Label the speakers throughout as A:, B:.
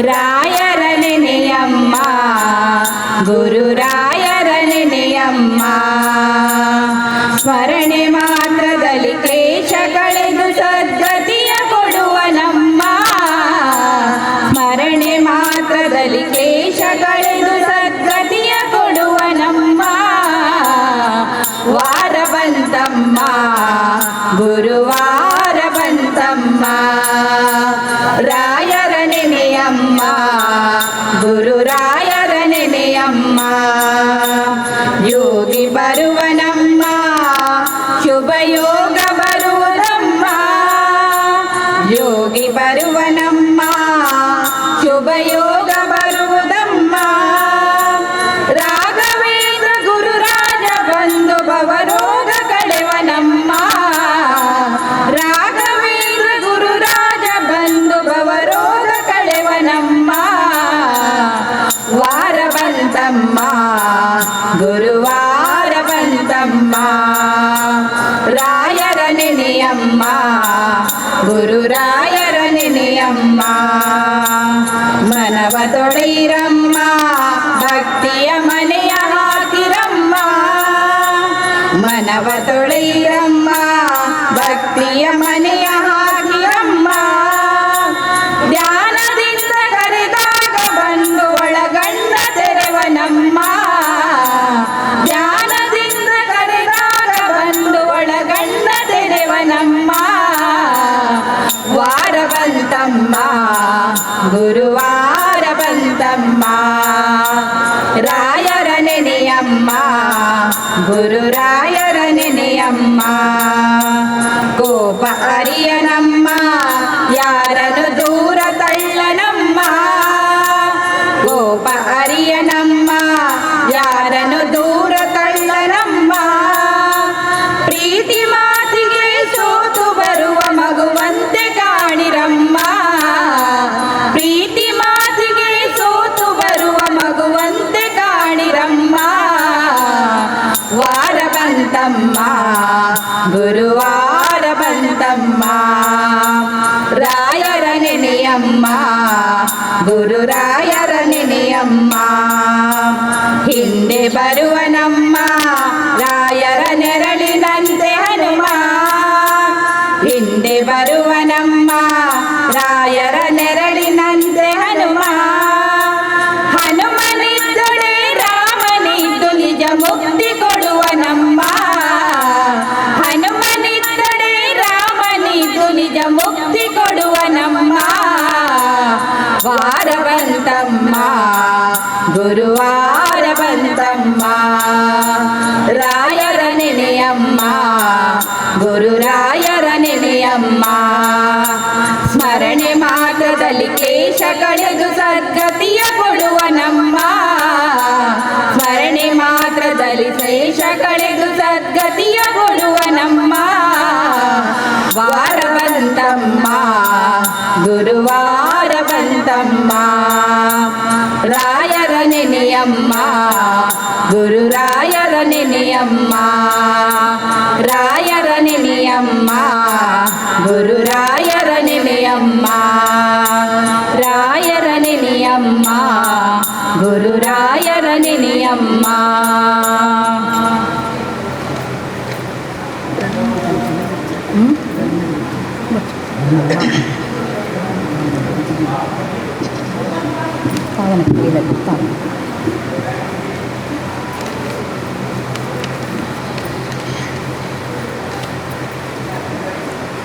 A: ರಾಯರ ನೆನೆಯಮ್ಮ ಗುರು ರಾಯರ ನೆನೆಯಮ್ಮ. ಸ್ಮರಣೆ ಮಾತ್ರದಲ್ಲಿ ಕ್ಲೇಶ ಕಳೆದು ಸದ್ಗತಿಯ ಕೊಡುವ ನಮ್ಮ. ಸ್ಮರಣೆ ಮಾತ್ರದಲ್ಲಿ ಕ್ಲೇಶ ಕಳೆದು ಸದ್ಗತಿಯ ಕೊಡುವ ನಮ್ಮ. ವಾರ ಬಂತಮ್ಮ ಗುರುವಾರ ಬಂತಮ್ಮ. ರಾಯರ ನೆನೆಯಮ್ಮ ಗುರು ರಾಯರ ನೆನೆಯಮ್ಮ. ಯೋಗಿ ಬರುವನಮ್ಮ ಶುಭ ಯೋಗ ಬರುವುದಮ್ಮ. ಯೋಗಿ ಬರುವನಮ್ಮ ಶುಭ ಯೋಗ ಬರುವುದಮ್ಮ. ರಾಘವೇಂದ್ರ ಗುರುರಾಜ ಬಂದು ಭವರೋಗ ಕಳೆವನಮ್ಮ. ರಾಘವೇಂದ್ರ ಗುರುರಾಜ ಬಂದು ಭವರೋಗ ಕಳೆವನಮ್ಮ. ವಾರ ಬಂತಮ್ಮ ಗುರುವಾರ ಬಂತಮ್ಮ. ರಾಯರ ನೆನೆಯಮ್ಮ ಗುರು ರಾಯರ ನೆನೆಯಮ್ಮ. ಮನವ ತೊಳೆಯಿರಮ್ಮ ಭಕ್ತಿಯ ಮನೆಯ ಹಾಕಿರಮ್ಮ. ಮನವ ತೊಳೆಯಿರಮ್ಮ ಭಕ್ತಿಯ ಮನೆಯ ಹಾಕಿರಮ್ಮ. ಧ್ಯಾನದಿಂದ ಕರೆದಾಗ ಬಂದು ಒಳಗಣ್ಣ ತೆರೆವನಮ್ಮ. ಧ್ಯಾನದಿಂದ ಕರೆದಾಗ ಬಂದು ಒಳಗಣ್ಣ ತೆರೆವನಮ್ಮ. ವಾರ ಬಂತಮ್ಮ ಗುರುವಾರ ಬಂತಮ್ಮ. ರಾಯರ ನೆನೆಯಮ್ಮ ಗುರು ರಾಯರ ನೆನೆಯಮ್ಮ. ಕೋಪ ಅರಿಯನಮ್ಮ ಯಾರನ್ನು ದೂರ ತಳ್ಳನಮ್ಮ. ಕೋಪ ಅರಿಯನಮ್ಮ ಯಾರನ್ನು ದೂರ ತಳ್ಳನಮ್ಮ. ಪ್ರೀತಿ ಮಾತಿಗೆ ಸೋತು ಬರುವ ಮಗುವಂತೆ ಕಾಣಿರಮ್ಮ. ಪ್ರೀತಿ ಮಾತಿಗೆ ಸೋತು ಬರುವ ಮಗುವಂತೆ ಕಾಣಿರಮ್ಮ. ವಾರ ಬಂತಮ್ಮ ಗುರುವಾರ ಬಂತಮ್ಮ. ರಾಯರ ನೆನೆಯಮ್ಮ ಗುರು ರಾಯರ ನೆನೆಯಮ್ಮ. ಹಿಂದೆ ಬರುವನಮ್ಮ ರಾಯರ ನೆರಳಿನಂತೆ ಹನುಮ. ಹಿಂದೆ ಬರುವನಮ್ಮ ರಾಯರ ನೆರಳಿನಂತೆ ಹನುಮ. ಹನುಮನಿದ್ದೊಡೆ ರಾಮನಿದ್ದು ನಿಜ ಮುಕ್ತಿ ಕೊಡುವನಮ್ಮ. ಹನುಮನಿದ್ದೊಡೆ ರಾಮನಿದ್ದು ನಿಜ ಮುಕ್ತಿ ಕೊಡುವನಮ್ಮ. ವಾರ ಬಂತಮ್ಮ ಗುರುವಾರ ಬಂತಮ್ಮ. ರಾಯರ ನೆನೆಯಮ್ಮ ಗುರು ರಾಯರ ನೆನೆಯಮ್ಮ. ಸ್ಮರಣೆ ಮಾತ್ರದಲ್ಲಿ ಕ್ಲೇಶ ಕಳೆದು ಸದ್ಗತಿಯ ಕೊಡುವ ನಮ್ಮ. ಸ್ಮರಣೆ ಮಾತ್ರದಲ್ಲಿ ಕ್ಲೇಶ ಕಳೆದು ಸದ್ಗತಿಯ ಕೊಡುವ ನಮ್ಮ. ವಾರ ಬಂತಮ್ಮ ಗುರುವಾರ ಬಂತಮ್ಮ. ರಾಯರ ನೆನೆಯಮ್ಮ ಗುರು ರಾಯರ ನೆನೆಯಮ್ಮ. ರಾಯರ ನೆನೆಯಮ್ಮ ಗುರು ರಾಯರ ನೆನೆಯಮ್ಮ. ರಾಯರ ನೆನೆಯಮ್ಮ ಗುರು ರಾಯರ ನೆನೆಯಮ್ಮ.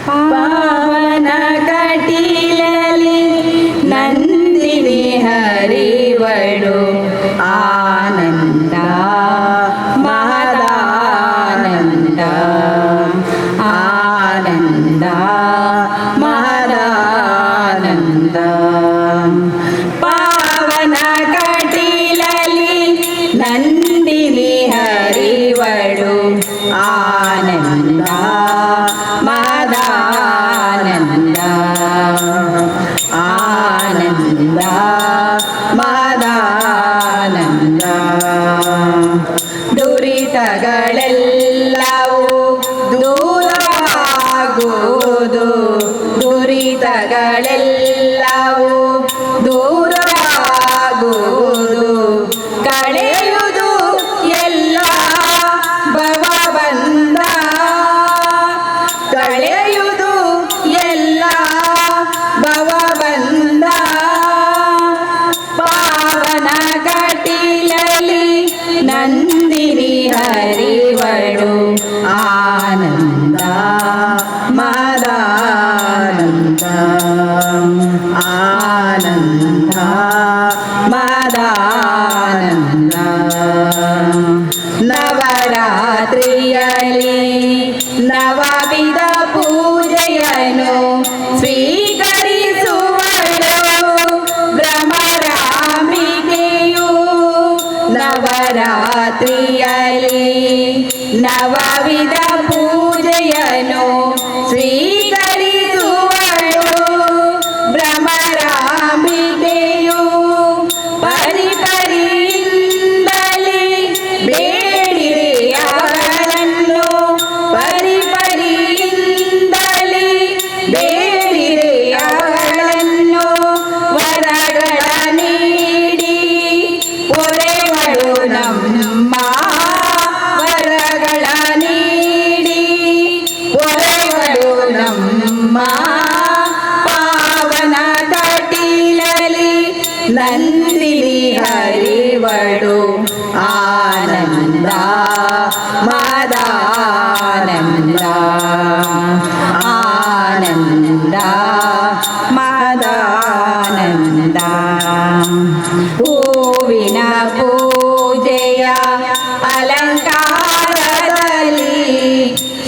A: ಪಾವನ ಕಟೀಲಲಿ ನಂದಿನಿ ಹರಿವಳು ಆನಂದ ಮಹದಾನಂದ. ಆನಂದ ಮಹದಾನಂದ. ಪಾವನ ಕಟೀಲಲಿ ನಂದಿನಿ ಹರಿವಳು ಆನಂದ ಮಹದಾನಂದ. ಆನಂದ ಮಹದಾನಂದ. ದುರಿತಗಳೆಲ್ಲವೂ ದೂರವಾಗುವುದು. ದುರಿತಗಳೆಲ್ಲವೂ ದೂರ
B: ಆನಂದ ಮದಾನಂದ ನವರಾತ್ರಿಯಲ್ಲಿ ನವವಿಧ ಪೂಜೆಯನ್ನು ಸ್ವೀಕರಿಸುವಳು ಭ್ರಮರಾಂಬಿಕೆಯು ನವರಾತ್ರಿಯಲ್ಲಿ ನವವಿಧ ಪೂಜೆಯನ್ನು ಸ್ವೀಕರಿಸುವಳು ಭ್ರಮರಾಂಬಿಕೆಯು ಪರಿಪರಿಯಿಂದಲೇ ಬೇಡಿರೆ ಅವಳನ್ನು ಪರಿಪರಿಯಿಂದಲೇ ಬೇಡಿರೆ ಅವಳನ್ನು ವರಗಳ ನೀಡಿ ಪೊರೆಗಳು ನಮ್ಮ ವರಗಳ ನೀಡಿ ಪೊರೆಗಳು ನಮ್ಮ ಪಾವನ ಕಟೀಲಲಿ ನಂದಿನಿ ಹರಿವಳು ಆನಂದ ಮದಾನಂದ ಆನಂದ ಮದಾನಂದ ಹೂವಿನ ಪೂಜೆಯ ಅಲಂಕಾರದಲ್ಲಿ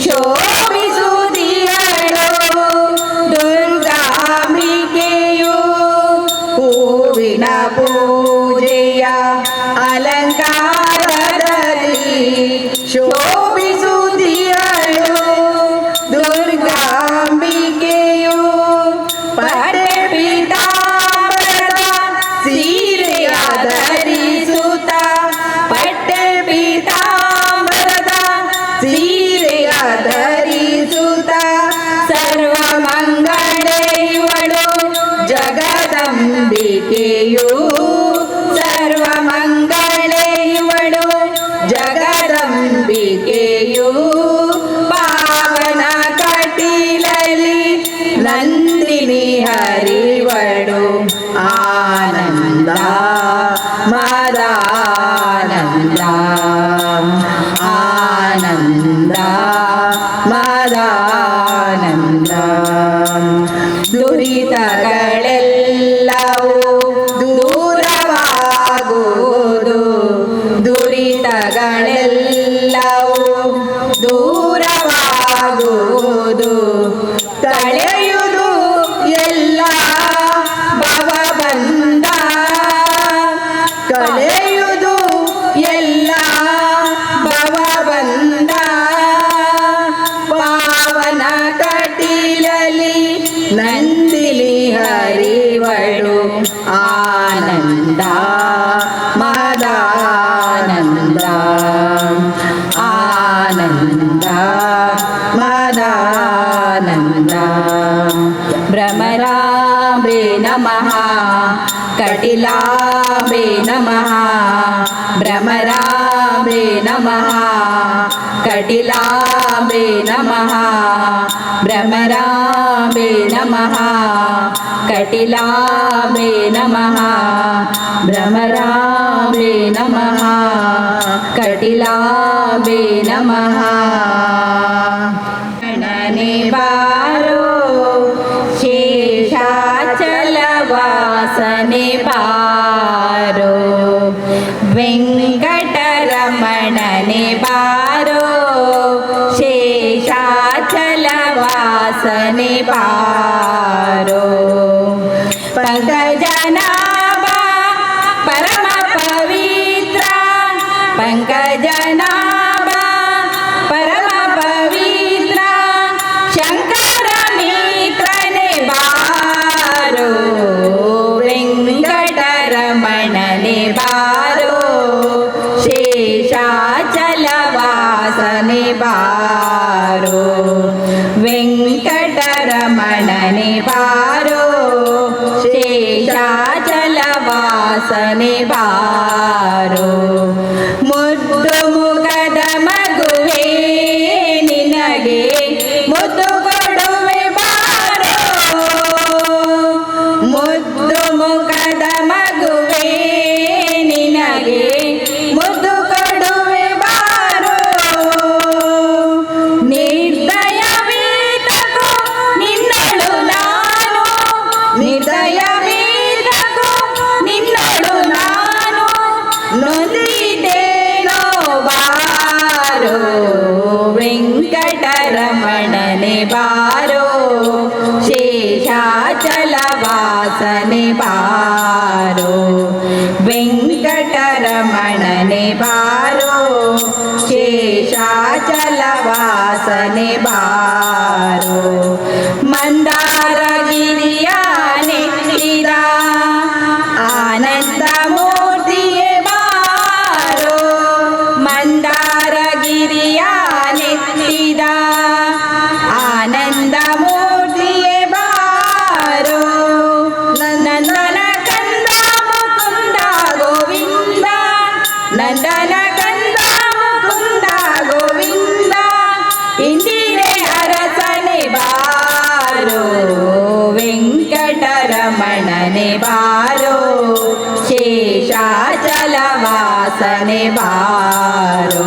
B: ಶೋಭಿಸುತ್ತಿಯಳು ದುರ್ಗಾಂಬಿಕೆಯು ಹೂವಿನ ಪೂಜೆಯ ಅಲಂಕಾರದಲ್ಲಿ ಶೋಭಿಸುತ್ತಿಯಳು ದುರ್ಗಾಂಬಿಕೆಯು ಪಟ್ಟೆ ಪೀತಾಂಬರದ ಸೀರೆಯ ಧರಿಸುತ್ತ ಪಟ್ಟೆ ಪೀತಾಂಬರದ ಸೀರೆಯ ಧರಿಸುತ್ತ ಸರ್ವಮಂಗಳೆಯವಳು ಜಗದಂಬಿಕೆಯು ಸರ್ವಮಂಗಳೆಯವಳು ಜಗದಂಬಿಕೆಯು ಪಾವನ ಕಟೀಲಲಿ ನಂದಿನಿ ಹರಿವಳು ಆನಂದ ಮದಾನಂದ ಆನಂದ ಮದಾನಂದ ದುರಿತಗಳೆಲ್ಲವೂ ದೂರವಾಗುವುದು ದುರಿತಗಳೆಲ್ಲವೂ ದೂರವಾಗುವುದು ಕಳೆಯುವುದು ಎಲ್ಲ ಭವಬಂಧ ಕಳೆಯುವುದು ಎಲ್ಲ ಭವಬಂಧ ಪಾವನ ಕಟೀಲಲಿ ನಂದಿನಿ ಹರಿವಳು ಆನಂದ ಮದಾನಂದ ಆನಂದ ಮದಾನಂದ ಭ್ರಮರಾಂಬೆ ನಮಃ ಕಟಿಲಾಂಬೆ ನಮಃ ಭ್ರಮರಾಂಬೆ ನಮಃ ಕಟಿಲಾಂಬೆ ನಮಃ ಭ್ರಮರಾಂಬೆ ನಮಃ ಕಟಿಲಾಂಬೆ ನಮಃ ಭ್ರಮರಾಂಬೆ ನಮಃ ಕಟಿಲಾಂಬೆ ನಮಃ ಗಣನೆ ಬಾರೋ ಶೇಷಾಚಲವಾಸನೆ ಬಾರೋ ವೆಂಕಟರಮಣನೆ ಬಾರೋ ಶೇಷಾಚಲವಾಸನೆ ಬಾರೋ ಪಂಕಜನಾಭ ಪರಮ ಪವಿತ್ರ ಪಂಕಜನಾಭ ಪರಮ ಪವಿತ್ರ ಶಂಕರ ಮಿತ್ರನೆ ಬಾರೋ ವೆಂಕಟರಮಣನೆ ಬಾರೋ ಶೇಷಾಚಲವಾಸನೆ ಬಾರೋ ವೆಂಕಟರಮಣನೆ ಬಾರೋ ಶೇಷಾಚಲವಾಸನೆ ಬಾರೋ ಮುದ್ದು ಮುಖದ ಮಗುವೇ ನಿನಗೆ ಮುದ್ದು ಕೊಡುವೆ ಬಾರೋ ಮುದ್ದು ಮುಖದ ಮಗುವೇ ನಿನಗೆ ಮುದ್ದು ಕೊಡುವೆ ಬಾರೋ ನಿರ್ದಯವೇ ತಗೋ ನಿನ್ನಳು ನಾನು ನಿರ್ದಯವೇ ವಾಸನೆ ಬಾರೋ ವೆಂಕಟರಮಣನೆ ಬಾರೋ ಶೇಷಾಚಲ ವಾಸನೆ ಬಾರೋ ಮಂದಾರಗಿರಿಯ ನೆತ್ತಿದ ಆನಂದ ಮೂರ್ತಿಯೇ ಬಾರೋ ಮಂದಾರಗಿರಿಯ ನೆತ್ತಿದ ಆನಂದ ಮೂರ್ತಿಯೇ ಬಾರೋ ನಂದನ ಕಂದ ಮುಕುಂದ ಗೋವಿಂದ ನಂದನ ಕಂದ ಮುಕುಂದ ಗೋವಿಂದ ಇಂದಿರೆ ಅರಸನೆ ಬಾರೋ ವೆಂಕಟರಮಣನೆ ಬಾರೋ ಶೇಷಾಚಲ ವಾಸನೆ ಬಾರೋ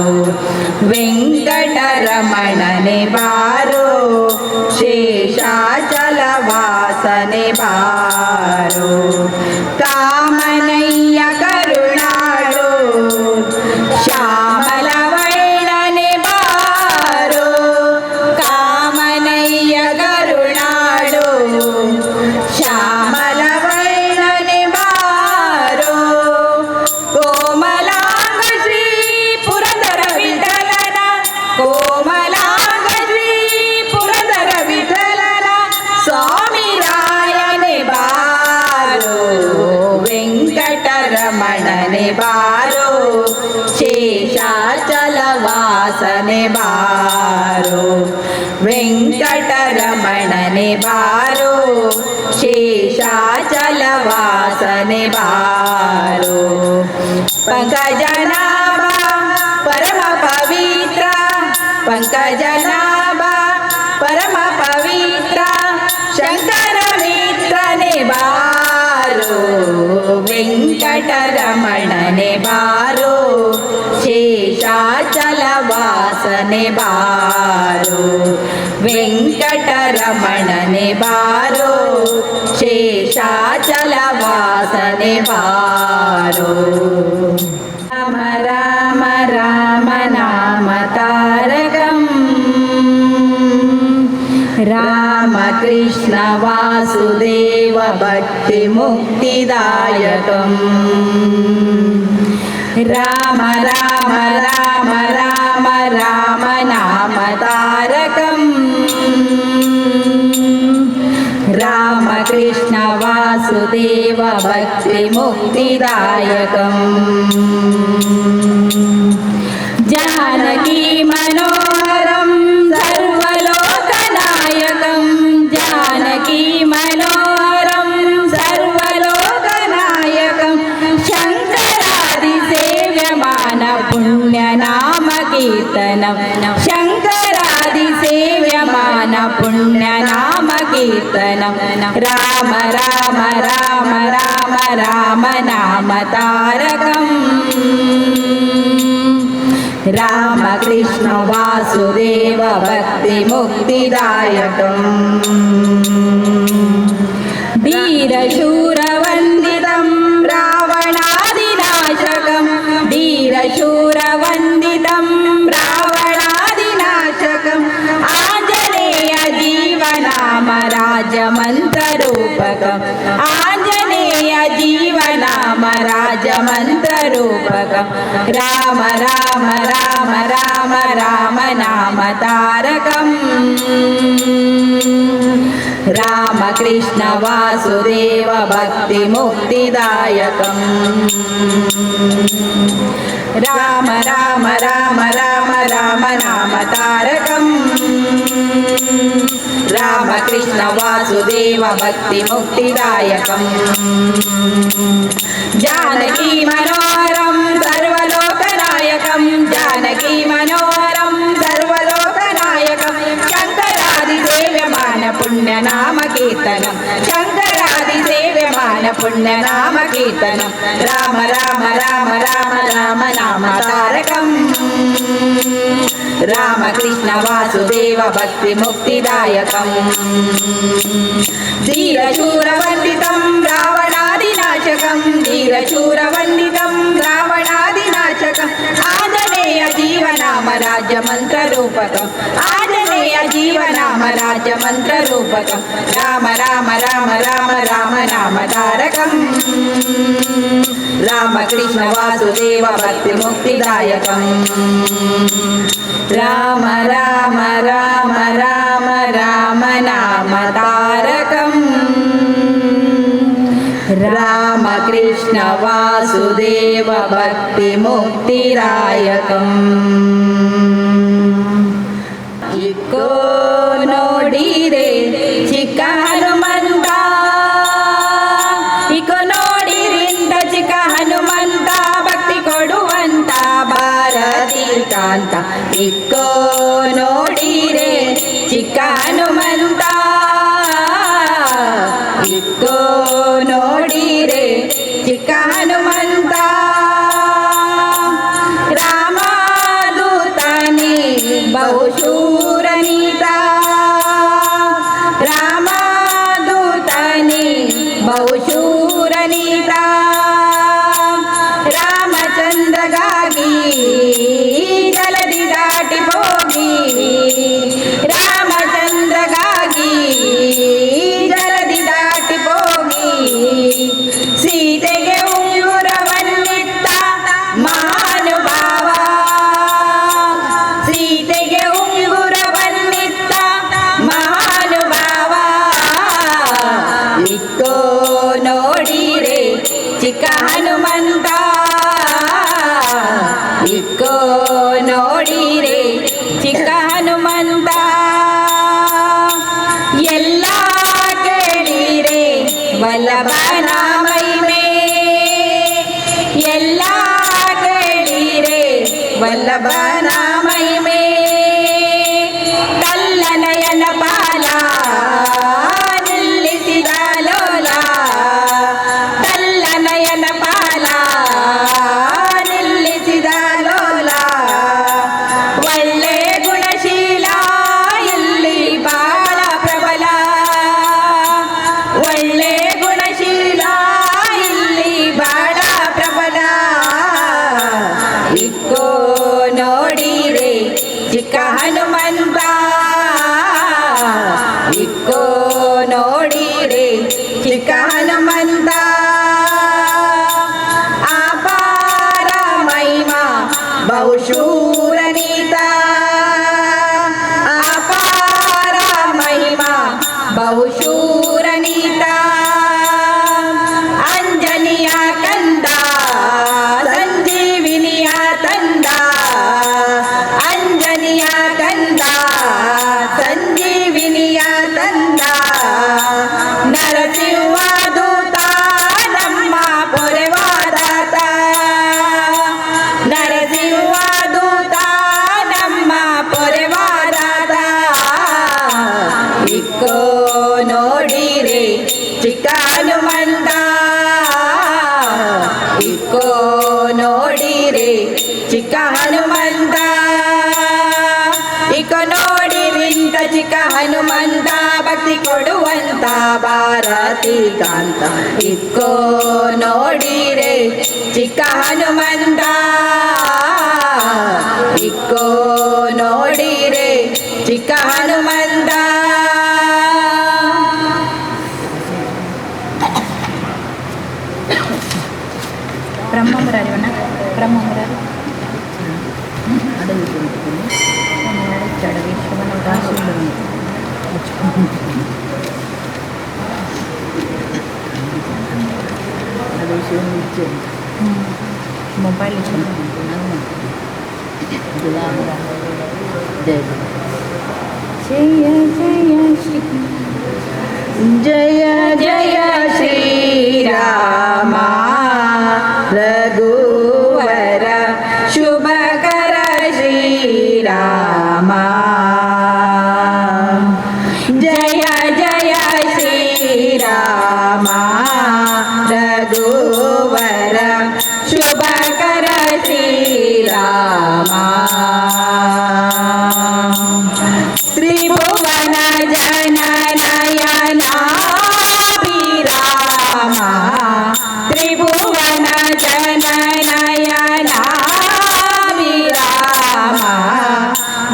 B: ವೆಂಕಟರಮಣನೆ ಬಾರೋ ಶೇಷಾಚಲ ವಾಸನೆ ಬಾರೋ ಕಾಮನಯ್ಯ ಕರುಣಾಳು ಶ್ಯಾಮಲ ವರ್ಣನೆ ಬಾರೋ ಕಾಮನಯ್ಯ ಕರುಣಾಳು ಶ್ಯಾಮಲ ವರ್ಣನೆ ಬಾರೋ ಕೋಮಲಾಂಗ ಶ್ರೀ ಪುರಂದರ ವಿಠಲನ ಕೋಮಲಾಂಗ ಶ್ರೀ ಪುರಂದರ ವಿಠಲನ ಸ್ವಾಮಿ ರಾಯನೆ ಬಾರೋ ವೆಂಕಟರಮಣನೆ ಬಾರೋ ಶೇಷಾಚಲ ವಾಸನೆ ಬಾರೋ ವೆಂಕಟರಮಣನೆ ಬಾರೋ ಶೇಷಾಚಲ ವಾಸನೆ ಬಾರೋ ಪಂಕಜನಾಭ ಪರಮ ಪವಿತ್ರ ಪಂಕಜನಾಭ ಪರಮ ಪವಿತ್ರ ಶಂಕರ ಮಿತ್ರನೆ ಬಾರೋ ವೆಂಕಟರಮಣನೆ ಬಾರೋ ಶೇಷಾಚಲ ವಾಸನೆ ಬಾರೋ ವೆಂಕಟರಮಣನೆ ಬಾರೋ ಶೇಷಾಚಲ ವಾಸನೆ ಬಾರೋ ರಾಮ ರಾಮ ರಾಮ ನಾಮ ತಾರಕಂ ರಾಮ ಕೃಷ್ಣ ವಾಸುದೇವ ಭಕ್ತಿ ಮುಕ್ತಿದಾಯಕಂ ರಾಮ ರಾಮ ರಾಮ ರಾಮ ರಾಮ ನಾಮ ತಾರಕಂ ರಾಮ ಕೃಷ್ಣ ವಾಸುದೇವ ಭಕ್ತಿ ಮುಕ್ತಿದಾಯಕಂ ಜಾನಕಿ ಮನೋಹರಂ ಸರ್ವಲೋಕನಾಯಕಂ ಜಾನಕಿ ಮನೋಹರಂ ಸರ್ವಲೋಕನಾಯಕಂ ಶಂಕರಾದಿ ಸೇವ್ಯಮಾನ ಪುಣ್ಯನಾಮ ಕೀರ್ತನಂ ಶಂಕರಾದಿ ಸೇವ್ಯಮಾನ ಪುಣ್ಯನಾಮ ಕೀರ್ತನಂ ರಾಮ ರಾಮ ರಾಮ ರಾಮ ರಾಮ ನಾಮ ತಾರಕಂ ರಾಮ ಕೃಷ್ಣ ವಾಸುದೇವ ಭಕ್ತಿ ಮುಕ್ತಿದಾಯಕಂ ಧೀರಶೂರವಂದಿತಂ ರಾವಣಾದಿನಾಶಕಂ ಧೀರಶೂರವಂದಿತಂ ರಾವಣಾದಿನಾಶಕಂ ಆಂಜನೇಯ ಜೀವನಾಮ ರಾಜಮಂತ್ರರೂಪಕಂ ಆಂಜನೇಯ ಜೀವನಾಮ ರಾಜಮಂತ್ರರೂಪಕಂ ರಾಮ ರಾಮ ರಾಮ ರಾಮ ರಾಮ ನಾಮ ತಾರಕಂ ರಾಮ ಕೃಷ್ಣ ವಾಸುದೇವ ಭಕ್ತಿ ಮುಕ್ತಿದಾಯಕಂ ರಾಮ ರಾಮ ರಾಮ ರಾಮ ರಾಮ ನಾಮ ತಾರಕಂ ರಾಮ ಕೃಷ್ಣ ವಾಸುದೇವ ಭಕ್ತಿ ಮುಕ್ತಿದಾಯಕಂ ಜಾನಕಿ ಮನೋಹರಂ ಸರ್ವಲೋಕನಾಯಕಂ ಜಾನಕಿ ಮನೋಹರಂ ಸರ್ವಲೋಕನಾಯಕಂ ಶಂಕರಾದಿ ಸೇವ್ಯಮಾನ ಪುಣ್ಯನಾಮ ಕೀರ್ತನಂ ಶಂಕರಾದಿ ಸೇವ್ಯಮಾನ ಪುಣ್ಯನಾಮ ಕೀರ್ತನಂ ರಾಮ ರಾಮ ರಾಮ ರಾಮ ರಾಮ ನಾಮ ತಾರಕಂ ರಾಮ ಕೃಷ್ಣ ವಾಸುದೇವ ಭಕ್ತಿ ಮುಕ್ತಿದಾಯಕಂ ಧೀರಶೂರವಂದಿತಂ ರಾವಣಾದಿನಾಶಕಂ ಧೀರಶೂರವಂದಿತಂ ರಾವಣಾದಿನಾಶಕಂ ಆಂಜನೇಯ ಜೀವನಾಮ ರಾಜ್ಯ ಮಂತ್ರರೂಪಕಂ ಆಂಜನೇಯ जीवनाम राज्यमन्त्ररूपकं राम राम राम राम राम नाम तारकम् रामकृष्ण वासुदेव भक्तिमुक्तिदायकम् राम राम राम राम राम नाम तारकम् रामकृष्ण वासुदेव भक्तिमुक्तिदायकम् ಚಿಕ್ಕೋ ನೋಡಿರೆ ಚಿಕ್ಕ ಹನುಮಂತ ಇಕೋ ನೋಡಿರಿಂದ ಚಿಕ್ಕ ಹನುಮಂತ ಭಕ್ತಿ ಕೊಡುವಂತ ಭಾರತಿ ಕಾಂತ ಇಕ್ಕೋ ನೋಡಿರೆ ಚಿಕ್ಕ ಹನುಮಂತ ಇಕ್ಕೋ ನೋಡಿರೆ ಚಿಕ್ಕ ಹನುಮಂತ ರಾಮದೂತನೇ ಬಹುಶೂರನೀತ ರಾಮದೂತನೇ ಬಹುಶೂರನೀತ ರಾಮಚಂದ್ರಗಾಗಿ ಜಲದಿ ದಾಟಿ ಹೋಗಿ ರಾಮಚಂದ್ರಗಾಗಿ ಜಲದಿ ದಾಟಿ ಹೋಗಿ ಸೀತೆಗೆ ಉಂಗುರವನ್ನಿತ್ತ ಮಹಾನುಭಾವ ಸೀತೆಗೆ ಉಂಗುರವನ್ನಿತ್ತ ಮಹಾನುಭಾವ ಇಕ್ಕೋ ನೋಡಿರೆ ಚಿಕ್ಕ ಹನುಮಂತ ಇಕ್ಕೋ ನೋಡಿರೆ ಚಿಕ್ಕ ಹನುಮಂತ ಎಲ್ಲ ಕೇಳಿರೆ ವಲ್ಲಭನ ಮಹಿಮೆ ಎಲ್ಲ ಕೇಳಿರೆ ವಲ್ಲಭನ ಮಹಿಮೆ ಕಲ್ಲನಯನ ಪಾಲ ನಿಲ್ಲಿಸಿದ ಲೋಲ ಕಲ್ಲನಯನ ಪಾಲ ನಿಲ್ಲಿಸಿದ ಲೋಲ ಒಳ್ಳೆ ಗುಣಶೀಲ ಇಲ್ಲಿ ಬಾಳ ಪ್ರಬಲ ಒಳ್ಳೆ ಗುಣಶೀಲ ಇಲ್ಲಿ ಬಾಳ ಪ್ರಬಲ ಇಕ್ಕೋ ನೋಡಿರೆ ಚಿಕ್ಕ ಹನುಮಂತ ಇಕ್ಕೋ ನೋಡಿರೆ ಚಿಕ್ಕ ಹನುಮಂತ ಅಪಾರ ಮಹಿಮಾ ಬಹುಶೂರನೀತ ಅಪಾರ ಮಹಿಮಾ ಬಹುಶೂರನೀತ ಅಂಜನಿಯ ಕಂದ ಸಂಜೀವಿನಿಯ ತಂದ ಅಂಜನಿಯ ಕಂದ ಸಂಜೀವಿನಿಯ ತಂದ ನರಸಿಂಹ ದೂತ ನಮ್ಮ ಪೊರೆವಾದಾತ ನರಸಿಂಹ ದೂತ ನಮ್ಮ ಪೊರೆವಾದಾತ ಇಕ್ಕೋ ನೋಡಿರೆ ಚಿಕ್ಕ ಹನುಮಂತ ಇಕ್ಕೋ ನೋಡಿರೆ ಚಿಕ್ಕ ಹನುಮಂತ ಇಕೋ ನೋಡಿರಿಂತ ಚಿಕ್ಕ ಹನುಮಂತ ಭಕ್ತಿ ಕೊಡುವಂತ ಭಾರತಿ ಕಾಂತ ಇಕ್ಕೋ ನೋಡಿರೆ ಚಿಕ್ಕ ಹನುಮಂತ ಇಕ್ಕೋ ನೋಡಿರೆ ಚಿಕ್ಕ ಹನುಮಂತ
A: ಬ್ರಹ್ಮಮುರಾರಿವಣ್ಣ ಬ್ರಹ್ಮಮುರಾರಿ ಮೊಬೈಲ್ ಜಯ ಜಯ ಶ್ರೀ
B: ಜಯ ಜಯ ಶ್ರೀರಾಮ ರಘುವರ ಶುಭಕರ ಶ್ರೀರಾಮ ಜಯ ಜಯ ಶ್ರೀರಾಮ ರಘುವರ ಶುಭಕರ ಶ್ರೀರಾಮ ತ್ರಿಭುವನ ಜನನಯನ ವಿರಾಮ ತ್ರಿಭುವನ ಜನನಯನ ವಿರಾಮ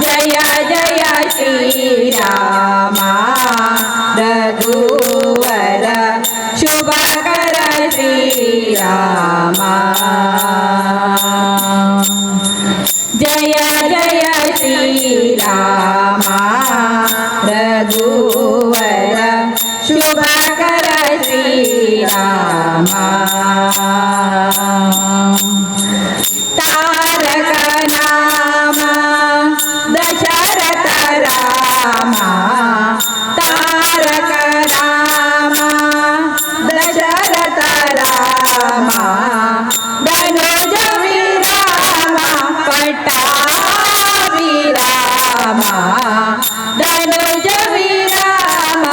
B: ಜಯ ಜಯ ಶ್ರೀ ಶ್ರೀರಾಮ ಜಯ ಜಯ ಶ್ರೀರಾಮ ರಘುವರ ಶುಭಕರ ಶ್ರೀರಾಮ ತಾರಕ ನಾಮ ದಶರಥ ರಾಮ ತಾರಕ ನಾಮ ದಶರಥ ರಾಮ ಧನುಜ ವಿರಾಮ ಪಟ್ಟಾಭಿರಾಮ ಧನುಜ ವಿರಾಮ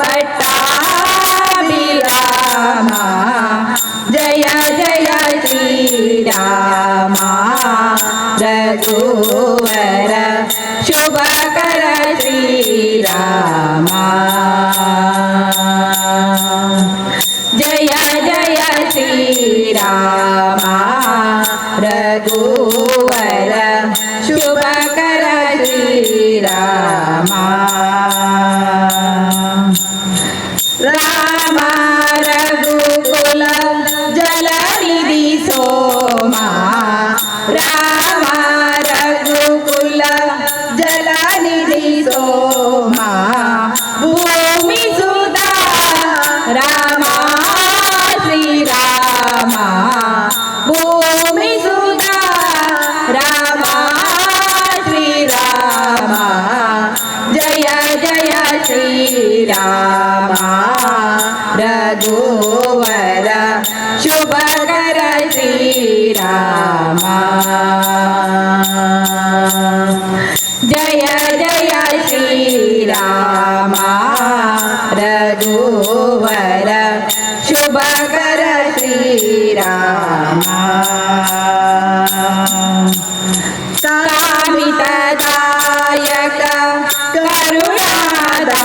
B: ಪಟ್ಟಾಭಿರಾಮ ಜಯ ಜಯ ಶ್ರೀರಾಮ ರಘುವರ ಶುಭಕರ ಶ್ರೀರಾಮ ಜಯ ಜಯ ಶ್ರೀರಾಮ ರಘುವರ ಶುಭಕರ ಶ್ರೀರಾಮ ರಾಮ ರಘುಕುಲ ಜಲನಿಧಿ ಸೋಮ ರಾಮ ರಘುಕುಲ ಜಲನಿಧಿ ಸೋಮ ಭೂಮಿ ಸುಧಾ ರಾಮ ಶ್ರೀರಾಮ ಭೂಮಿ ಸುಧಾ ರಾಮ ಶ್ರೀರಾಮ ಜಯ ಜಯ ಶ್ರೀರಾಮ ರಘುವರ ಶುಭಕರ ಶ್ರೀರಾಮ ಜಯ ಜಯ ಶ್ರೀರಾಮ ರಘುವರ ಶುಭಕರ ಶ್ರೀರಾಮ ಕಾಮಿತದಾಯಕ ಕರುಣಾಧಾಮ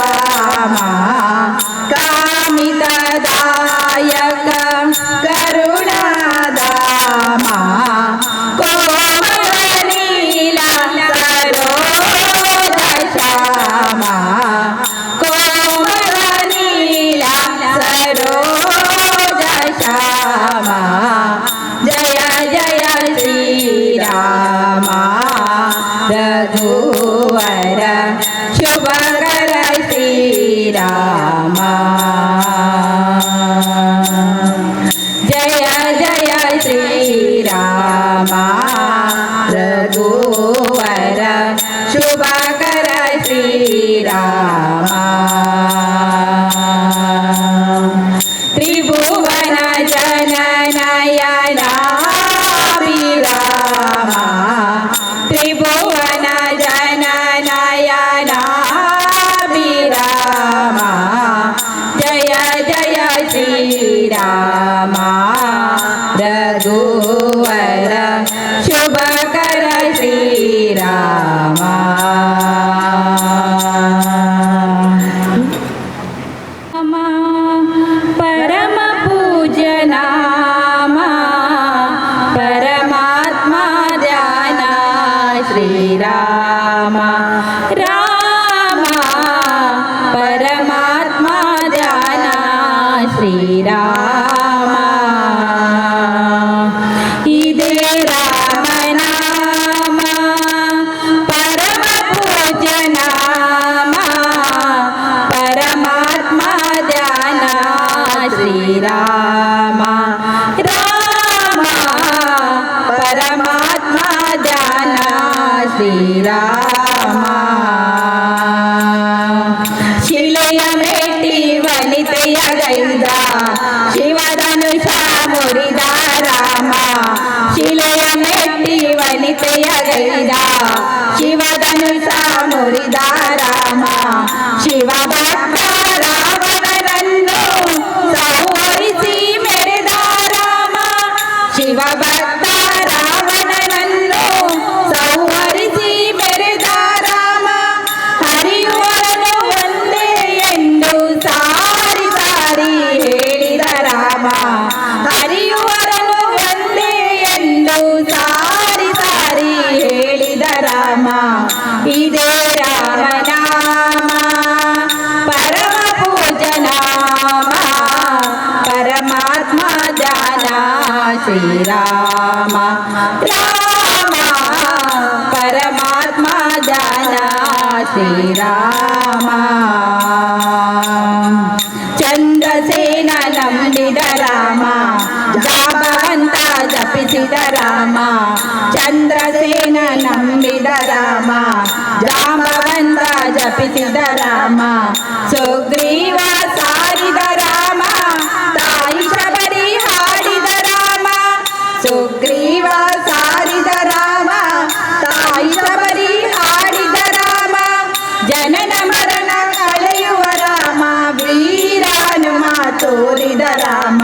B: ಕಾಮಿತದಾಯಕ ಕರುಣಾಧಾಮ ಕೋಮಲ ನೀಲ ಸರೋಜ ಶ್ಯಾಮ ಕೋಮಲ ನೀಲ ಸರೋಜ ಶ್ಯಾಮ ಜಯ ಜಯ ಶ್ರೀರಾಮ ರಘುವರ ಶುಭಕರ ಶ್ರೀರಾಮ ಜಯ ಜಯ ಶ್ರೀರಾಮ ರಘುವರ ಶುಭಕರ ಶ್ರೀರಾಮ ತ್ರಿಭುವನ ಜನನಯನಾಭಿರಾಮ ತ್ರಿಭುವನ ಜನನಯನಾಭಿರಾಮ ಜಯ ಜಯ ಶ್ರೀರಾಮ ರಘುವರ ಶುಭಕರ ಶ್ರೀರಾಮ ಪರಮ ಪೂಜ್ಯ ನಾಮ ಪರಮಾತ್ಮ ಧ್ಯಾನ ಶ್ರೀರಾಮ ರಾಮ ಪರಮಾತ್ಮ ಧ್ಯಾನ ಶ್ರೀರಾಮ ಇದೇ ರಾಮನಾಮ ಪರಮ ಪೂಜ್ಯ ನಾಮ ಪರಮಾತ್ಮ ಧ್ಯಾನ ಶ್ರೀರಾಮ ರಾಮ ಪರಮಾತ್ಮ ಧ್ಯಾನ ಶ್ರೀರಾಮ ಶಿಲೆಯ ಮೇಟಿ ವನಿತೆಯ ಗೈದ ಶಿವಧನುಷ ಮುರಿದ ರಾಮ ಶಿಲೆಯ ಮೆಟ್ಟಿ ವನಿತೆಯ ಗೈದ ಶಿವಧನುಷ ಮುರಿದ ರಾಮ ಶಿವ ಭಕ್ತ ರಾವಣನನ್ನು ಸಂಹರಿಸಿ ಮೆರೆದ ರಾಮ ಶಿವ ಭಕ್ತ ರಾವಣನನ್ನು ಸಂಹರಿಸಿ ಮೆರೆದ ಧ್ಯಾನ ಶ್ರೀರಾಮ ರಾಮ ಪರಮಾತ್ಮ ಧ್ಯಾನ ಶ್ರೀರಾಮ ಚಂದ್ರಸೇನ ನಂಬಿದ ರಾಮ ಜಾಬವಂತ ಜಪಿಸಿದ ರಾಮ ಚಂದ್ರಸೇನ ನಂಬಿದ ರಾಮ ಜಾಬವಂತ ಜಪಿಸಿದ ರಾಮ ಸುಗ್ರೀವ ಸಾರಿದ ರಾಮ ತಾಯಿ ಶಬರಿ ಹಾಡಿದ ರಾಮ ಸುಗ್ರೀವ ಸಾರಿದ ರಾಮ ತಾಯಿ ಶಬರಿ ಹಾಡಿದ ರಾಮ ಜನನ ಮರಣ ಕಳೆಯುವ ರಾಮ ವೀರ ಹನುಮ ತೋರಿದ ರಾಮ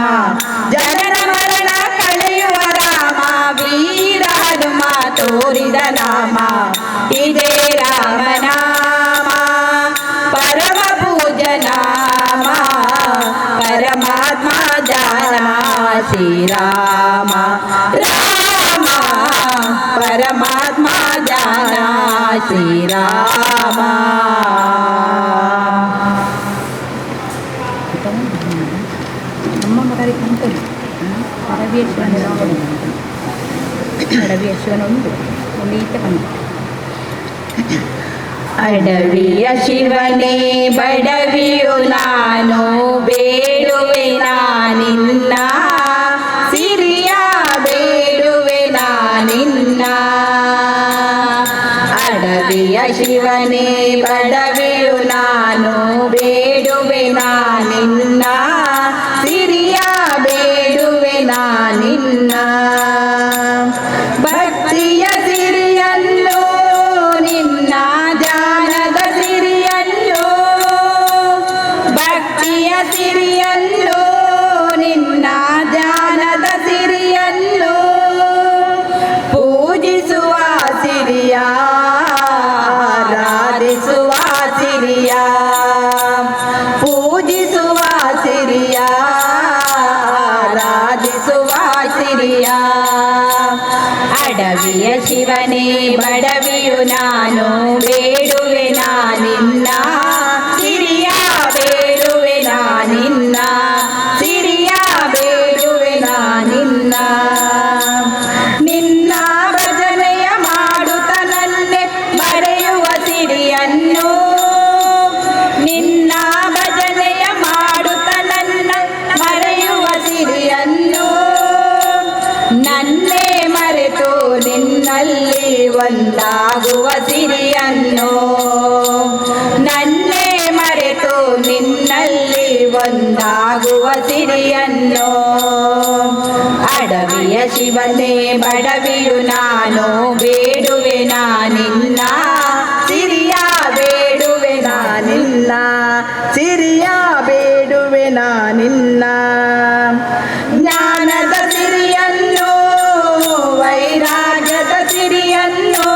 B: ಜನನ ಮರಣ ಕಳೆಯುವ ರಾಮ ವೀರ ಹನುಮ ತೋರಿದ ರಾಮ ಇದೇ ರಾಮನಾಮ ಪರಮ ಪೂಜ್ಯ ನಾಮ ಪರಮಾತ್ಮ ಜಾನ ಶ್ರೀರಾಮ ರಾಮ ಪರಮಾತ್ಮ ಜಾನ ಶ್ರೀರಾಮ
A: ನಮ್ಮ ಮಗರಿ ಕಂಪನಿ ಅಡವಿಯಶ್ವನೊಂದು ಒಂದೀತ ಕಂಡು
B: ಅಡವಿಯ ಶಿವನೇ ಬಡವಿಯು ನಾನು ಬೇಡುವೆ ನಾನಿನ್ನ ಸಿರಿಯ ಬೇಡುವೆ ನಾನಿನ್ನ ಅಡವಿಯ ಶಿವನೇ ಬಡವಿಯು ನಾನು ಬೇಡುವೆ ನಾನಿನ್ನ ಸಿರಿಯ ಬೇಡುವೆ ನಾನಿನ್ನ ಭಕ್ತಿಯ ಸಿರಿಯಲ್ಲೋ ನಿನ್ನ ಧ್ಯಾನದ ಸಿರಿಯಲ್ಲೋ ಭಕ್ತಿಯ ಸಿರಿಯಲ್ಲೋ ನಿನ್ನ ಧ್ಯಾನದ ಸಿರಿಯಲ್ಲೋ ಪೂಜಿಸುವ ಸಿರಿಯ ಆರಾಧಿಸುವ ಸಿರಿಯ ಪೂಜಿಸುವ ಸಿರಿಯ ಆರಾಧಿಸುವ ಸಿರಿಯ ಅಡವಿಯ ಶಿವನೇ ಬಡವಿಯು ನಾನು ಬೇಡುವೆ ನಾನಿನ್ನ ಸಿರಿಯ ಬೇಡುವೆ ನಾನಿನ್ನ ಸಿರಿಯ ಬೇಡುವೆ ನಾನಿನ್ನ ನಿನ್ನ ಭಜನೆಯ ಮಾಡುತ್ತ ನನ್ನೆ ಮರೆಯುವ ಸಿರಿಯನ್ನು ನಿನ್ನ ಭಜನೆಯ ಮಾಡುತ್ತ ನನ್ನ ಮರೆಯುವ ಸಿರಿಯನ್ನು ನನ್ನೇ ಮರೆತು ನಿನ್ನಲ್ಲಿ ಒಂದಾಗುವ ಸಿರಿಯನ್ನು ನನ್ನೇ ಮರೆತು ನಿನ್ನಲ್ಲಿ ಒಂದಾಗುವ ಸಿರಿಯನ್ನು ಅಡವಿಯ ಶಿವನೇ ಬಡವಿಯು ನಾನು ಬೇಡುವೆ ನಾನಿನ್ನ ಸಿರಿಯ ಬೇಡುವೆ ನಾನಿನ್ನ ಸಿರಿಯ ಬೇಡುವೆ ನಾನಿನ್ನ ಜ್ಞಾನದ ಸಿರಿಯನ್ನು ವೈರಾಗ್ಯದ ಸಿರಿಯನ್ನು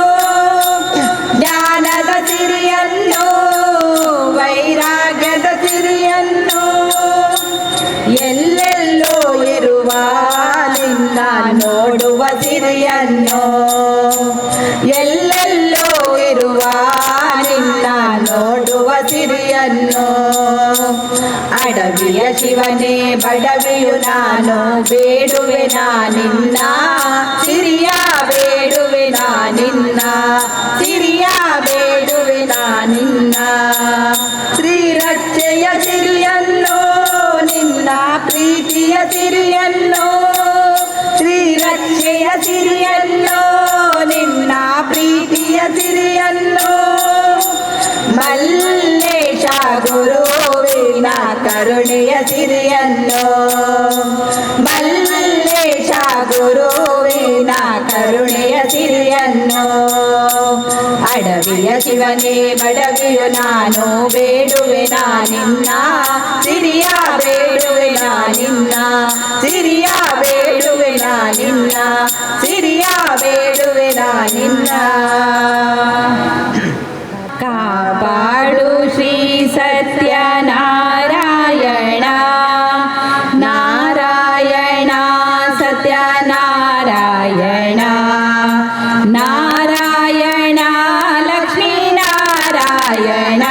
B: ಜ್ಞಾನದ ಸಿರಿಯನ್ನು ವೈರಾಗ್ಯದ ಸಿರಿಯನ್ನು ಎಲ್ಲೆಲ್ಲೋ ಇರುವ ನಿನ್ನ ನೋಡುವ ಸಿರಿಯನ್ನು ಎಲ್ಲೆಲ್ಲೋ ಇರುವ ನಿನ್ನ ನೋಡುವ ಸಿರಿಯನ್ನು ಅಡವಿಯ ಶಿವನೇ ಬಡವಿಯು ನಾನು ಬೇಡುವೆ ನಾನಿನ್ನ ಸಿರಿಯ ಬೇಡುವೆ ನಾನಿನ್ನ ಸಿರಿಯ ಬೇಡುವೆ ನಾನಿನ್ನ ಶ್ರೀರಕ್ಷೆಯ ಸಿರಿಯನ್ನು ನಿನ್ನ ಪ್ರೀತಿಯ ಸಿರಿಯನ್ನು ಶ್ರೀರಕ್ಷೆಯ ಸಿರಿಯನ್ನು ನಿನ್ನ ಪ್ರೀತಿಯ ಸಿರಿಯನ್ನು ಮಲ್ಲೇಶ ಗುರುವಿನ ಕರುಣೆಯ ಸಿರಿಯನ್ನು ಮಲ್ಲೇಶ ಗುರುವಿನ ಕರುಣೆಯ ಸಿರಿಯನ್ನು ಅಡವಿಯ ಶಿವನೇ ಬಡವಿಯು ನಾನು ಬೇಡುವೆ ನಾನಿನ್ನ ಸಿರಿಯ ಬೇಡುವೆ ನಾನಿನ್ನ ಸಿರಿಯ ಬೇಡುವೆ ನಾನಿನ್ನ ಸಿರಿಯ ಬೇಡುವೆ ನಾನಿನ್ನ ಕಾಪಾಡು ಶ್ರೀ ಸತ್ಯನಾರಾಯಣ ನಾರಾಯಣ ಸತ್ಯನಾರಾಯಣ ನಾರಾಯಣ ಲಕ್ಷ್ಮೀ ನಾರಾಯಣ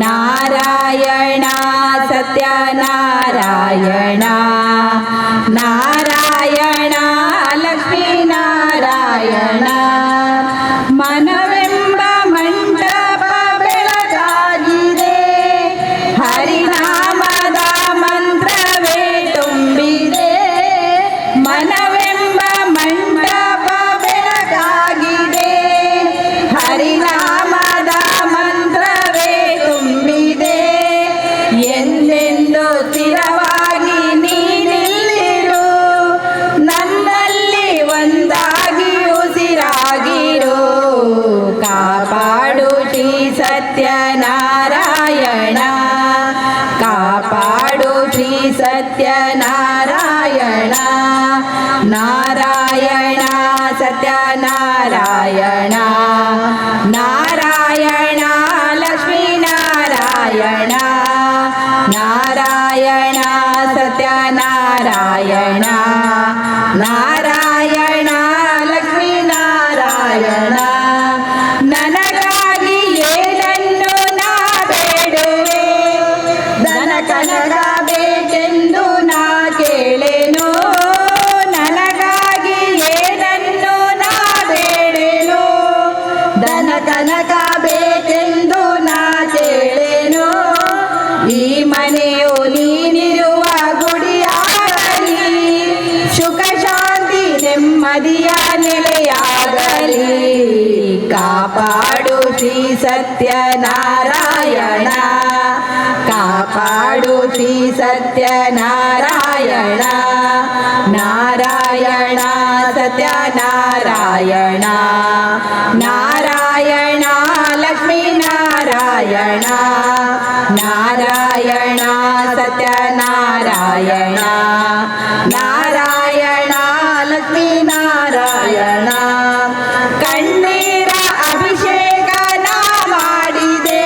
B: ನಾರಾಯಣ ಸತ್ಯನಾರಾಯಣ ನಾರಾಯಣ ಲಕ್ಷ್ಮೀನಾರಾಯಣ ಮನವೆಂಬ ಮಂಟಪ ಬೆಳಗಾಗಿದೆ ಹರಿನಾಮದ ಮಂತ್ರವೇ ತುಂಬಿದೆ ಮನವೆಂಬ ಮಂಟಪ ಬೆಳಗಾಗಿದೆ ಹರಿನಾಮದ ಮಂತ್ರವೇ ತುಂಬಿದೆ ಎಂದೆಂದು ಸ್ಥಿರವಾಗಿ ನೀನಿಲ್ಲಿರು ನನ್ನಲ್ಲಿ ಒಂದಾಗಿ ಉಸಿರಾಗಿರು ಕಾಪಾಡು ಶ್ರೀ ಸತ್ಯನಾರಾಯಣ ಕಾಪಾಡು ಶ್ರೀ ಸತ್ಯನಾರಾಯಣ ನಾರಾಯಣ ಸತ್ಯನಾರಾಯಣ ನಾರಾಯಣ ಲಕ್ಷ್ಮೀನಾರಾಯಣ ನಾರಾಯಣ ಸತ್ಯನಾರಾಯಣ ನಾರಾಯಣ ಲಕ್ಷ್ಮೀನಾರಾಯಣ ನನಗಾಗಿ ಏನನ್ನು ನಾ ಬೇಡುವೆ ದನ ಕನಕ ಬೇಕೆಂದು ನಾ ಕೇಳೆನು ನನಗಾಗಿ ಏನನ್ನು ನಾ ಬೇಡೆನು ದನ ಕನಕ ಬೇಕೆಂದು ನಾ ಕೇಳೆನು ಈ ಮನೆಯು ನೀನಿರುವ ಗುಡಿಯಾಗಲಿ ಸುಖ ಶಾಂತಿ ನೆಮ್ಮದಿಯ ನೆಲೆಯಾಗಲಿ ಕಾಪಾಡು ಶ್ರೀ ಸತ್ಯನಾರಾಯಣ ಕಾಪಾಡು ಶ್ರೀ ಸತ್ಯನಾರಾಯಣ ನಾರಾಯಣ ಸತ್ಯನಾರಾಯಣ ನಾರಾಯಣ ಲಕ್ಷ್ಮೀನಾರಾಯಣ ನಾರಾಯಣ ಸತ್ಯನಾರಾಯಣ ನಾರಾಯಣ ಲಕ್ಷ್ಮೀನಾರಾಯಣ ಕಣ್ಣೀರ ಅಭಿಷೇಕ ನಾ ಮಾಡಿದೆ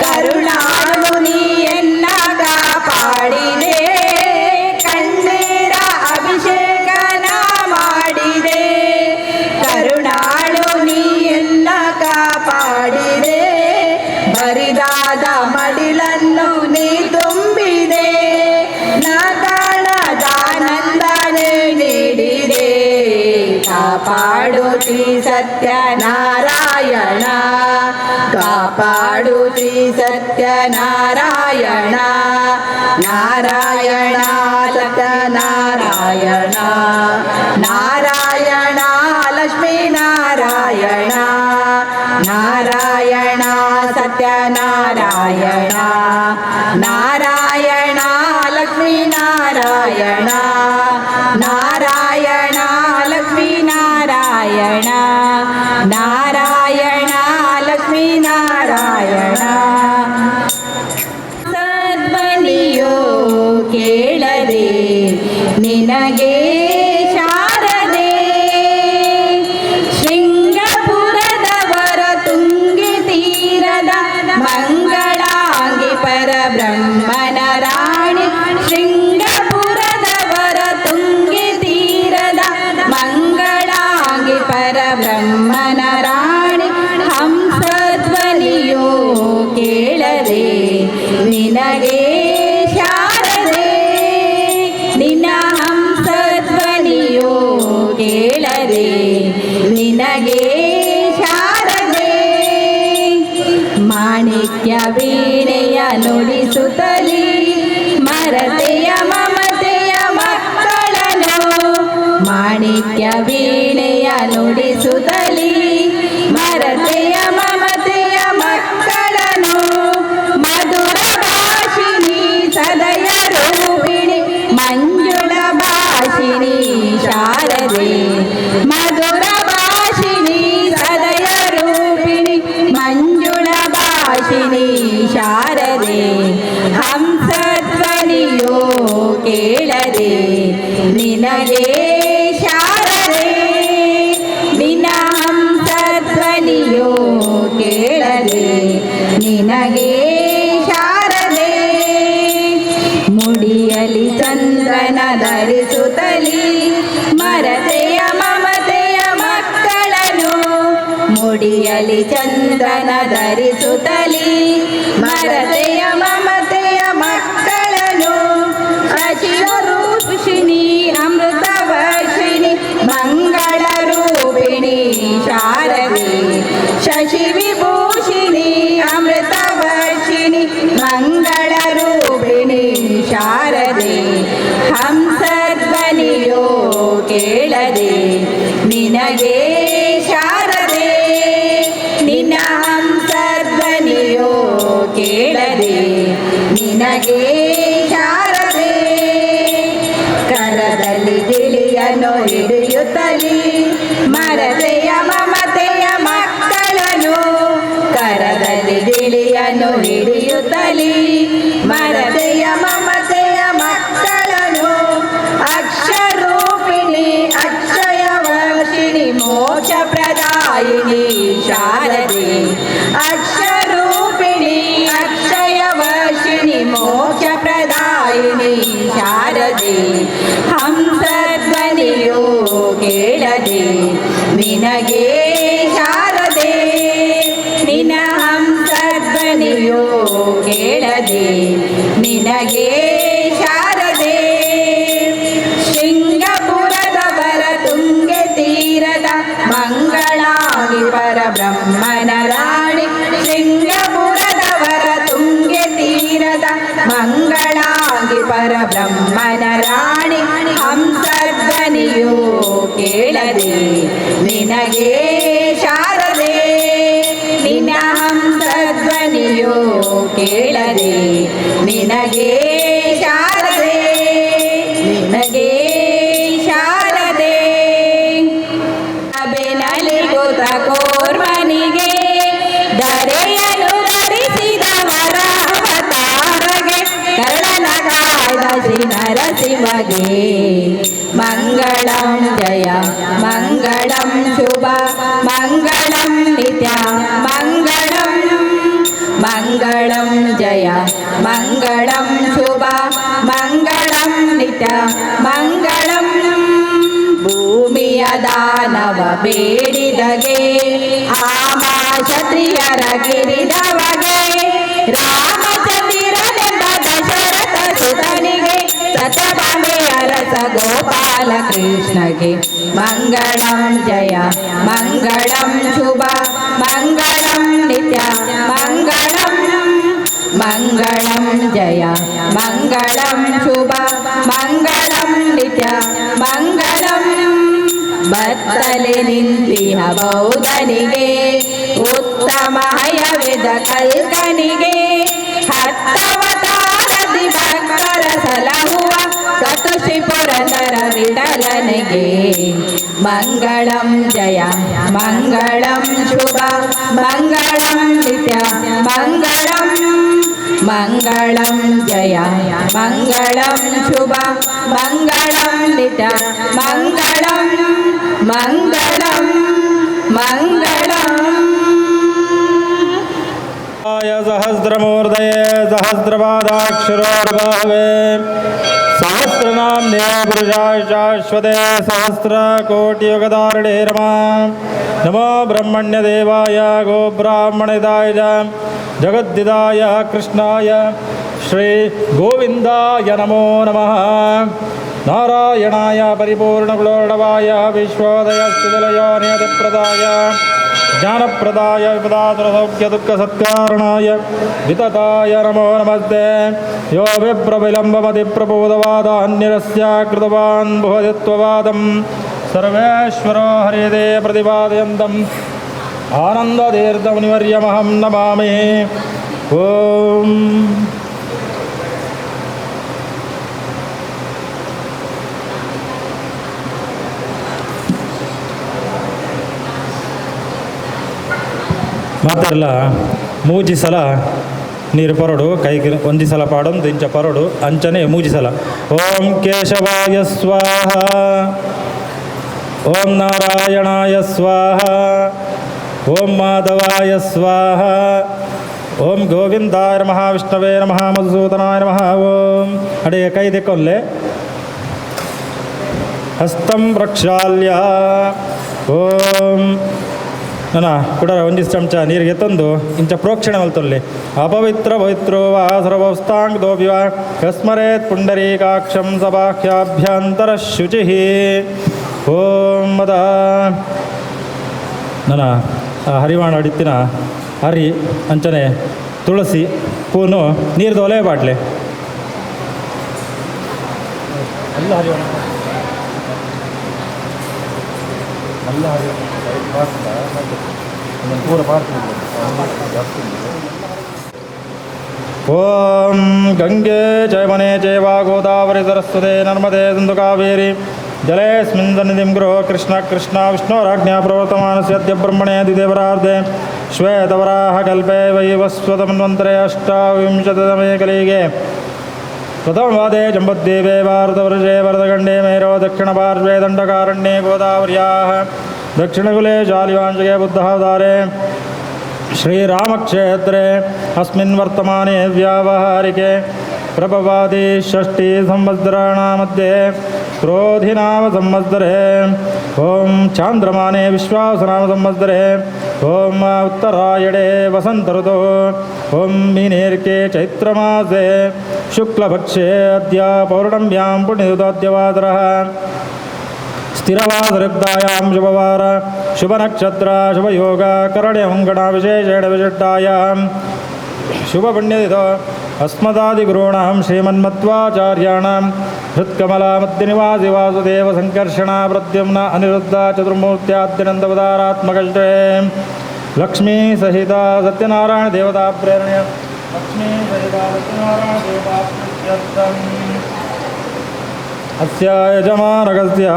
B: ಕರುಣಾಳು ನೀಯನ್ನ ಕಾಪಾಡಿದೆ ಕಣ್ಣೀರ ಅಭಿಷೇಕ ನಾ ಮಾಡಿದೆ ಕರುಣಾಳು ನೀಯನ್ನ ಕಾಪಾಡಿದೆ ಬರಿದಾದ ಮಡಿಲನ್ನು ನೀ ತುಂಬಿದೆ ನಾ ಕಾಣದಾನಂದನೆ ನೀಡಿದೆ ಕಾಪಾಡು ಶ್ರೀ ಸತ್ಯನಾರಾಯಣ ಕಾಪಾಡು ಶ್ರೀ ಸತ್ಯನಾರಾಯಣ ನಾರಾಯಣ ಸತ್ಯನಾರಾಯಣ ನಾರಾಯಣ ಲಕ್ಷ್ಮೀನಾರಾಯಣ ನಾರಾಯಣ ಸತ್ಯನಾರಾಯಣ ನಾರಾಯಣ ಲಕ್ಷ್ಮೀನಾರಾಯಣ ನಾರಾಯಣ ಲಕ್ಷ್ಮೀನಾರಾಯಣ ನಾರಾಯಣ ಲಕ್ಷ್ಮೀನಾರಾಯಣ ಸದ್ಮನಿಯೋ ಕೇಳದೆ ನಿನಗೆ ಶಾರದೆ ಶೃಂಗಪುರದವರ ತುಂಗಿ ತೀರದ ಮಂಗಳಾಂಗಿ ಪರಬ್ರಹ್ಮನ ರಾಣಿ ಶೃಂಗಪುರದವರ ತುಂಗಿ ತೀರದ ಮಂಗಳಾಂಗಿ ಪರಬ್ರಹ್ಮನ ರಾಣಿ ಹಂಸಧ್ವನಿಯೋ ಕೇಳದೆ ನಿನಗೆ ಶಾರದೆ ನಿನ್ನ ಹಂಸಧ್ವನಿಯೋ ಕೇಳದೆ ನಿನಗೆ ಶಾರದೆ ಮಾಣಿಕ್ಯ ವೀಣೆಯ ನುಡಿಸುತ್ತಲಿ ಮರತೆಯ ಮಮತೆಯ ಮಕ್ಕಳನು ಮಾಣಿಕ್ಯ ವೀಣೆಯ ನುಡಿಸುತ್ತಲಿ ಮರತೆಯ ಮಮತೆಯ ಮಕ್ಕಳನು ಮಧುರ ಭಾಷಿಣಿ ಸದಯ ರೂಪಿಣಿ ಮಂಜುಳ ಭಾಷಿಣಿ ಶಾರದೆ ಮಧುರ ಭಾಷಿಣಿ ಸದಯ ರೂಪಿಣಿ ಮಂಜುಳ ಭಾಷಿಣಿ ಶಾರದೆ ಹಂಸಧ್ವನಿಯೋ ಕೇಳದೆ ನಿನಗೆ ಶಾರದೆ ನಿನ್ನ ಹಂಸಧ್ವನಿಯೋ ಕೇಳದೆ ನಿನಗೆ ಶಾರದೆ ಮುಡಿಯಲಿ ಚಂದ್ರನ ಧರಿಸುತ್ತಲಿ ಮರತೆಯ ಮಮತೆಯ ಮಕ್ಕಳನು ಮುಡಿಯಲಿ ಚಂದ್ರನ ಧರಿಸುತ್ತಲಿ ಮರತೆಯ ಮಮತೆಯ ಮಕ್ಕಳನು ನಿನಗೆ ಶಾರದೆ ಕರದಲ್ಲಿ ಗಿಳಿಯನ್ನು ಹಿಡಿಯುತ್ತಲಿ ಮರತೆಯ ಮಮತೆಯ ಮಕ್ಕಳನ್ನು ಕರದಲ್ಲಿ ಗಿಳಿಯನ್ನು ಹಿಡಿಯುತ್ತಲಿ ಮರತೆಯ ಮಮತೆಯ ಮಕ್ಕಳನ್ನು ಅಕ್ಷರೂಪಿಣಿ ಅಕ್ಷಯ ವರ್ಷಿಣಿ ಮೋಕ್ಷ ಪ್ರದಾಯಿನಿ ಶಾರದೆ ಅಕ್ಷರೂಪಿಣಿ ಅಕ್ಷಯ ವರ್ಷಿಣಿ ಮೋಕ್ಷ ಪ್ರದಾಯಿನಿ ಶಾರದೆ ಹಂಸಧ್ವನಿಯು ಕೇಳದೆ ನಿನಗೆ ಶಾರದೆ ನಿನ ಹಂಸಧ್ವನಿಯು ಕೇಳದೆ ನಿನಗೆ ಶಾರದೆ ಶೃಂಗಪುರದವರ ತುಂಗೆ ತೀರದ ಮಂಗಳಾಗಿ ಪರಬ್ರಹ್ಮನ ರಾಣಿ ಶೃಂಗಪುರದವರ ತುಂಗೆ ತೀರದ ಮಂಗಳಾಗಿ ಪರಬ್ರಹ್ಮನ ರಾಣಿ ಹಂಸಧ್ವನಿಯು ಕೇಳದೆ ನಿನಗೆ ಶಾರದೆ ನಿನ ಹಂಸಧ್ವನಿಯು ಕೇಳದೆ ನಿನಗೆ ಶಾರದೆ ನಿನಗೆ ಶಾರದೆ ಅಬೆನಲಿಗುತ ಕೋರ್ಮನಿಗೆ ಧರೆಯನು ಧರಿಸಿದವರ ಅವತಾರಗೆ ಕರ್ಣನ ಕಾಯ್ದ ಶ್ರೀ ನರಸಿಂಹಗೆ ಮಂಗಳಂ ಜಯ ಮಂಗಳಂ ಶುಭ ಮಂಗಳಂ ನಿತ್ಯ ಮಂಗಳಂ ಮಂಗಳಂ ಜಯ ಮಂಗಳಂ ಶುಭ ಮಂಗಳಂ ನಿತ್ಯ ಮಂಗಳಂ ಭೂಮಿಯ ದಾನವ ಬೇಡಿದಗೆ ಆಮ ಕ್ಷತ್ರಿಯರ ಗಿರಿದವಗೆ ರಾಮಚಂದ್ರನೆಂಬ ದಶರಥ ಸುತನಿಗೆ ಸತಬಾಂಬೆಯ ರಸ ಗೋಪಾಲ ಕೃಷ್ಣಗೆ ಮಂಗಳಂ ಜಯ ಮಂಗಳಂ ಶುಭ ಮಂಗಳಂ ನಿತ್ಯ ಮಂಗಳಂ ಮಂಗಳಂ ಜಯ ಮಂಗಳಂ ಶುಭ ಮಂಗಳಂ ನಿತ್ಯ ಮಂಗಳಂ ಬತ್ತಲೆ ನಿಂತಿಹ ಬೌದ್ಧನಿಗೆ ಉತ್ತಮ ಹಯವಿದ ಕಲ್ಕನಿಗೆ ಹತ್ತವತಾರದಿ ಭಕ್ತರ ಸಲಹುವ ಸತುಷಿ ಪುರಂದರ ವಿಠಲನಿಗೆ ಮಂಗಳಂ ಜಯ ಮಂಗಳಂ ಶುಭ ಮಂಗಳಂ ನಿತ್ಯ ಮಂಗಳಂ ಮಂಗಳಂ ಜಯ ಮಂಗಳಂ ಶುಭ ಮಂಗಳಂ ನಿತ್ಯ ಮಂಗಳಂ ಮಂಗಳಂ ಮಂಗಳಂ
C: सहस्रमूर्धये सहस्रपादाक्षरोर्भावे सहस्रनाम्ने पुरुषाय शाश्वते सहस्रकोटियुगधारिणे रमा नमो ब्रह्मण्यदेवाय गोब्राह्मणिदाय जगद्दिदाय कृष्णाय श्री गोविन्दाय नमो नमः नारायणाय परिपूर्णगुणोर्णवाय विश्वोदयस्थितिलयो नियतिप्रदाय ज्ञानप्रदाय विपदासुरसौख्यदुःखसत्कारणाय वितताय नमो नमस्ते यो विप्रविलम्बमति प्रबोधवादान्यरस्य कृतवान् भुवदित्ववादं सर्वेश्वरो हरिदे प्रतिपादयन्तम् आनन्दतीर्थमुनिवर्यमहं नमामि ॐ ಮಾತಾಡಲ್ಲ ಮೂಜಿಸಲ ನೀರು ಪರಡು ಕೈಗೆ ಒಂದಿಸಲ ಪಾಡಂ ದಿಂಚ ಪರಡು ಅಂಚನೆ ಮೂಜಿಸಲ ಓಂ ಕೇಶವಾಯ ಸ್ವಾಹ ಓಂ ನಾರಾಯಣಾಯ ಸ್ವಾಹ ಓಂ ಮಾಧವಾಯ ಸ್ವಾಹ ಓಂ ಗೋವಿಂದಾಯ ನಮಃ ವಿಷ್ಣವೇ ನಮಃ ಮಧುಸೂದನಾಯ ನಮಃ ಓಂ ಅಡೆಯ ಕೈ ದೆಕ್ಕೊಲ್ಲೆ ಹಸ್ತಂ ಪ್ರಕ್ಷಾಲ್ಯ ಓಂ ನನ್ನ ಕುಡರ ಒಂದಿಷ್ಟು ಚಮಚ ನೀರಿಗೆ ತಂದು ಇಂಚ ಪ್ರೋಕ್ಷಣೆ ಮಲ್ತೊಲ್ಲೆ ಅಪವಿತ್ರ ಪವಿತ್ರೋ ವಾ ಸರ್ವಸ್ತಾಂಗ್ದೋಭಿವ ಯಸ್ಮರೇತ್ ಪುಂಡರೀಕಾಕ್ಷಂ ಸಭಾಖ್ಯಾಭ್ಯಂತರ ಶುಚಿ ಓಂ ಮದ ನನ್ನ ಹರಿವಾಣ ಅಡಿತ್ತಿನ ಹರಿ ಅಂಚನೆ ತುಳಸಿ ಪೂನು ನೀರ್ದು ಒಲೆ ಬಾಟ್ಲೆ ಎಲ್ಲ ಹರಿವಾಣ ಎಲ್ಲ ಹರಿವಾಣ ಪೂರ ಪಾರ್ಟಿ ಓಂ ಗಂಗೆ ಜಯಮನೆ ಜಯವ ಗೋದಾವರಿ ಸರಸ್ವತಿ ನರ್ಮದೆ ಸಿಂಧು ಕಾವೇರಿ ಜಲೇಸ್ಮಿನ್ ಸನ್ನಿಧಿಂ ಗುರು ಕೃಷ್ಣ ಕೃಷ್ಣ ವಿಷ್ಣೋರಾಜ್ಞಾ ಪ್ರವರ್ತಮಾನಸ್ಯ ಅದ್ಯ ಬ್ರಹ್ಮಣೇ ದಿದೇವರಾರ್ಧೆ ಶ್ವೇತವರಾಹ ಕಲ್ಪೆ ವೈವಸ್ವತಮನ್ವಂತರೆ ಅಷ್ಟಾವಿಂಶತತಮೇ ಕಲಿಗೆ ಪ್ರಥಮವಾದೆ ಜಂಬುದ್ವೀಪೆ ಭಾರತವರ್ಷೆ ವರದಖಂಡೇ ಮೇರೋ ದಕ್ಷಿಣಪಾರ್ಶ್ವೆ ದಂಡಕಾರಣ್ಯೇ ಗೋದಾವರ್ಯಾಃ ದಕ್ಷಿಣಕುಲೆ ಶಾಲಿವಾಂಶಿಕೆ बुद्धवतारे श्रीरामक्षेत्रे अस्मिन् वर्तमाने व्यावहारिके प्रभवादि षष्ठी संवत्सराणामध्ये क्रोधिनाम संवत्सरे ओम चांद्रमाने विश्वासनाम संवत्सरे ओम उत्तरायणे वसंत ऋतु ओम मीनेर्के चैत्रमासे शुक्लपक्षे अद्य पौर्णम्यां पुण्ययुतोऽद्यवासरः स्थिरवासरुक्तायां शुभवार शुभनक्षत्र शुभयोग करणे अंगणा विशेषेण विशिष्टायां शुभपुण्यतिथौ अस्मदादिगुरूणां श्रीमन्मध्वाचार्याणां हृत्कमलामध्यनिवासि वासुदेव संकर्षणा प्रद्युम्न अनिरुद्ध चतुर्मूर्त्याद्यनन्दवतारात्मकश्रे लक्ष्मी सहिता सत्यनारायण देवता प्रेरणय लक्ष्मी सहिता सत्यनारायण देवता प्रीत्यर्थम् अस्य यजमानकस्य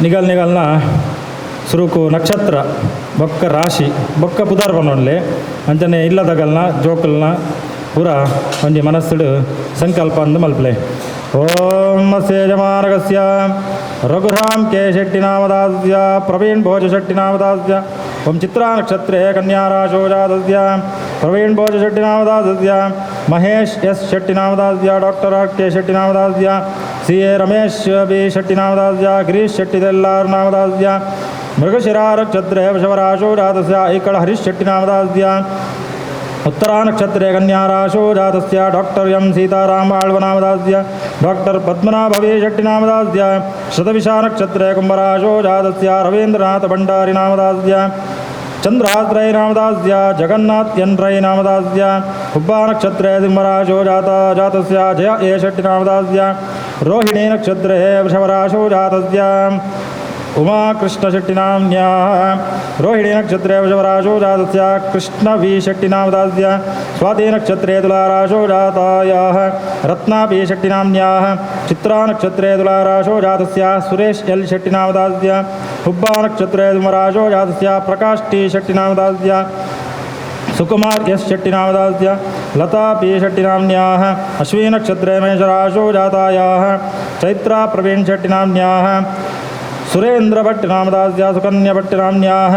C: निगलना सुरुकु नक्षत्र बೊಕ್ಕ ರಾಶಿ ಬೊಕ್ಕ ಪುದಾರ್ ಪನ್ನೊಂಡ್ಲೆ ಅಂಚನೆ ಇಲ್ಲದಗಲ್ನ ಜೋಕಲ್ನ ಪೂರ ಒಂಜಿ ಮನಸ್ಸುಡು ಸಂಕಲ್ಪ ಅಂದು ಮಲ್ಪಲೆ ಓಂ ಅಸ್ಯ ಯಜಮಾನಕಸ್ಯ ರಘುರಾಮ್ ಕೆ ಶೆಟ್ಟಿ ನಾಮದಾಸ್ಯ ಪ್ರವೀಣ್ ಭೋಜ ಶೆಟ್ಟಿ ನಾಮದಾಸ್ಯ ಓಂ ಚಿತ್ರಾ ನಕ್ಷತ್ರೆ ಕನ್ಯಾ ರಾಶೋ ಜಾತಸ್ಯ ಪ್ರವೀಣ್ ಭೋಜ ಶೆಟ್ಟಿ ನಾಮದಾಸ್ಯ ಮಹೇಶ್ ಎಸ್ ಶೆಟ್ಟಿ ನಾಮದಾಸ್ಯ ಡಾಕ್ಟರ್ ಆರ್ ಕೆ ಶೆಟ್ಟಿ ನಾಮದಾಸ್ಯ C A Ramesh B Shetty ನಾಮದಾಸ್ಯ ಗಿರೀಶ್ ಶೆಟ್ಟಿ ದೆಲ್ಲಾರ್ ನಾಮದಾಸ್ಯ मृगशिरा नक्षत्रे वृषभराशो जातस्य ऐकळ हरीश शेट्टी नामदास्य उत्तरा नक्षत्रे कन्या राशो जातस्य डॉक्टर एम सीताराम आಳ್ವ नामदास्य डॉक्टर पद्मनाभ वी शेट्टी नामदास्य शतविशा नक्षत्रे कुंभराशो जातस्य रवीन्द्रनाथ भंडारी नामदास्य चंद्रात्रय नामदास्य जगन्नाथ एन रೈ नामदास्य हुब्बा नक्षत्रे सिंहराशो जातस्य जय ए शेट्टी नामदास्य रोहिणी नक्षत्रे वृषभराशो जातस्य उमा कृष्ण शेट्टी नाम्न्याः रोहिणी नक्षत्रे वृषभराशो जातस्य कृष्ण वी शेट्टी नामदास्य स्वाति नक्षत्रे तुलाराशो जातायाः रत्ना बी शेट्टी नाम्न्याः चित्रा नक्षत्रे तुलाराशो जातस्य सुरेश एल शेट्टी नामदास्य हुब्बा नक्षत्रे सिंहराशो जातस्य प्रकाश टी शेट्टी नामदास्य सुकुमार एस शेट्टी नामदास्य लता पी शेट्टी नाम्न्याः अश्विनी नक्षत्रे मेषराशो जातायाः चैत्रा प्रवीण शेट्टी नाम्न्याः सुरेंद्र भट्ट नामदास्य सुकन्या भट्ट नाम्न्याः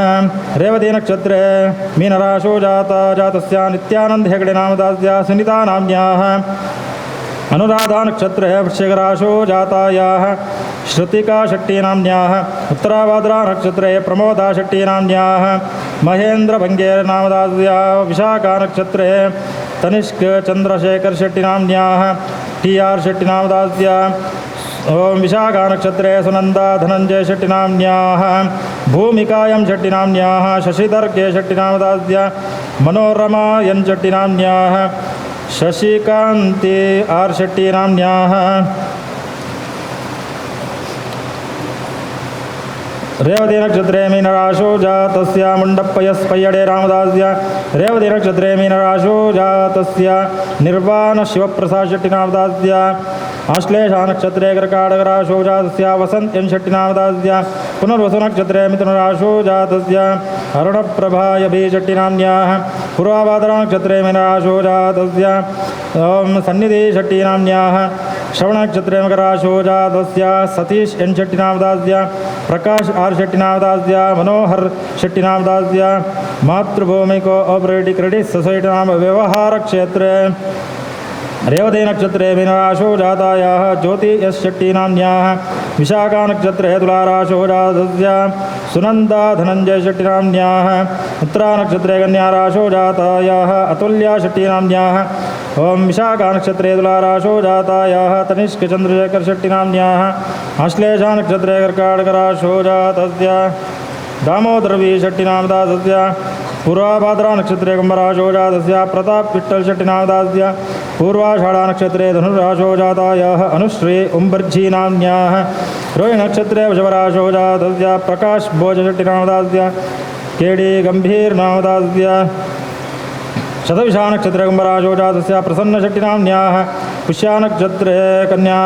C: रेवती नक्षत्रे मीनराशो जातस्य नित्यानंद हेगड़े नामदास्य सुनीता नाम्न्याः अनुराधा नक्षत्रे वृश्चिकराशो जातायाः श्रुतिका शेट्टी नाम्न्याः उत्तराभाद्रा नक्षत्रे प्रमोदा शेट्टी नाम्न्याः महेंद्र भंगेर नामदास्य विशाखा नक्षत्रे तनिष्क चंद्रशेखर शेट्टी नाम्न्याः टी आर शेट्टी नामदास्य ओम विशाखा नक्षत्रे सुनंदा धनंजय शेट्टी नाम्न्याः भूमिकायं शेट्टी नाम्न्याः शशिधर के शेट्टी नामदास्य मनोरमा एन शेट्टी नाम्न्याः शशिकांति आर शेट्टी नाम्न्याः रेवती नक्षत्रे मीनराशो जातस्य मुंडप्प एस पय्यडे रामदास्य रेवती नक्षत्रे मीनराशो जातस्य निर्वाण शिवप्रसाद शेट्टी नामदास्य आश्लेषा नक्षत्रे कर्काटकराशो जातस्य वसंत एन शेट्टी नामदास्य पुनर्वसु नक्षत्रे मिथुनराशो जातस्य अरुणप्रभाय बी शेट्टी नाम्न्याः पूर्वाभाद्रा नक्षत्रे मीनराशो जातस्य ओम सन्निधि शेट्टी नाम्न्याः श्रवण नक्षत्रे मकराशो जातस्य सतीश एन शेट्टी नामदास्य प्रकाश आर शेट्टी नामदास्य मनोहर शेट्टी नामदास्य Matrubhumi cooperative credit society नाम व्यवहार क्षेत्रे रेवती नक्षत्रे मीनराशो जातायाः ज्योति एस शेट्टी नाम्न्याः विशाखा नक्षत्रे तुलाराशो जातस्य सुनंदा धनंजय शेट्टी नाम्न्याः उत्तरा नक्षत्रे कन्या राशो जातायाः अतुल्या शेट्टी नाम्न्याः ओम विशाखा नक्षत्रे तुलाराशो जातायाः तनिष्क चंद्रशेखर शेट्टी नाम्न्याः आश्लेषा नक्षत्रे कर्काटकराशो जातस्य दामोदर वी शेट्टी नामदास्य पूर्वाभाद्रा नक्षत्रे कुंभराशो जातस्य प्रताप विठ्ठल शेट्टी नामदास्य पूर्वाषाढ़ा नक्षत्रे धनुराशो जातायाः अनुश्री उम्बर्जी नाम्न्याः रोहिणी नक्षत्रे वृषभराशो जातस्य प्रकाश भोज शेट्टी नामदास्य केडी गंभीर नामदास्य शतविषा नक्षत्रे कुम्भराशो जातस्य प्रसन्नशट्टिनाम्न्याः पुष्या नक्षत्रे कन्या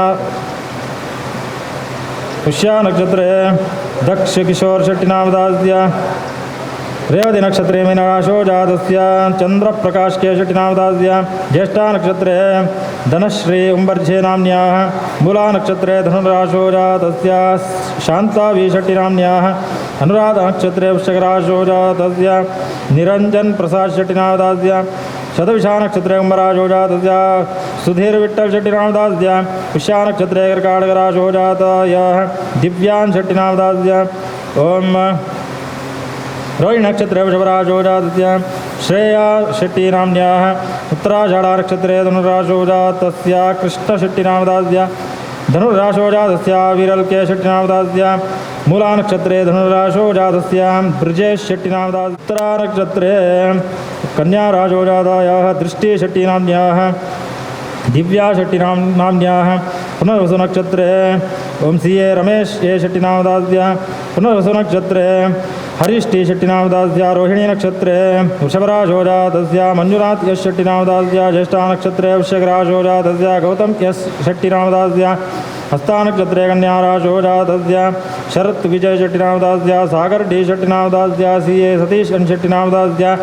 C: पुष्या नक्षत्रे दक्ष किशोर शट्टिनामदास्य रेवती नक्षत्रे मीनराशो जातस्य चंद्रप्रकाश के शट्टिनामदास्य ज्येष्ठा नक्षत्रे धनश्री उम्बर्झे नाम्न्याः मूला नक्षत्रे धनुराशो जातस्य शांतावी शट्टिनाम्न्याः अनुराधा नक्षत्रे वृश्चिकराशो जातस्य निरंजन प्रसाद शट्टिनामदास्य शतविषा नक्षत्रे कुम्भराशो जातस्य सुधीर विठ्ठल शट्टिनामदास्य पुष्या नक्षत्रे कर्काटकराशो जातस्य दिव्यान शट्टिनामदास्य ओम रोहिणी नक्षत्रे वृषभराशो जातस्य श्रेया शट्टिनाम्न्याः उत्तराषाढा नक्षत्रे धनुराशो जातस्य कृष्ण शट्टिनामदास्य धनुराशो जातस्य विरल के शट्टिनामदास्य मूला नक्षत्रे धनुराशो जातस्य ब्रजेश शट्टिनामदास्य उत्तरा नक्षत्रे कन्या राशो जातायाः दृष्टि शट्टिनाम्न्याः दिव्या शट्टिनाम्न्याः पुनर्वसु नक्षत्रे ओम सीए रमेश ये शट्टिनामदास्य पुनर्वसु नक्षत्रे हरिष्टि शट्टिनामदास्य रोहिणी नक्षत्रे वृषभराशो जातस्य मंजुनाथ यश शट्टिनामदास्य ज्येष्ठा नक्षत्रे वृश्चिकराशो जातस्य गौतम यश शट्टिनामदास्य हस्ता नक्षत्रे कन्याराशो जातस्य शरत् विजय शट्टिनामदास्य सागर डी शट्टिनामदास्य सीए सतीश एन शट्टिनामदास्य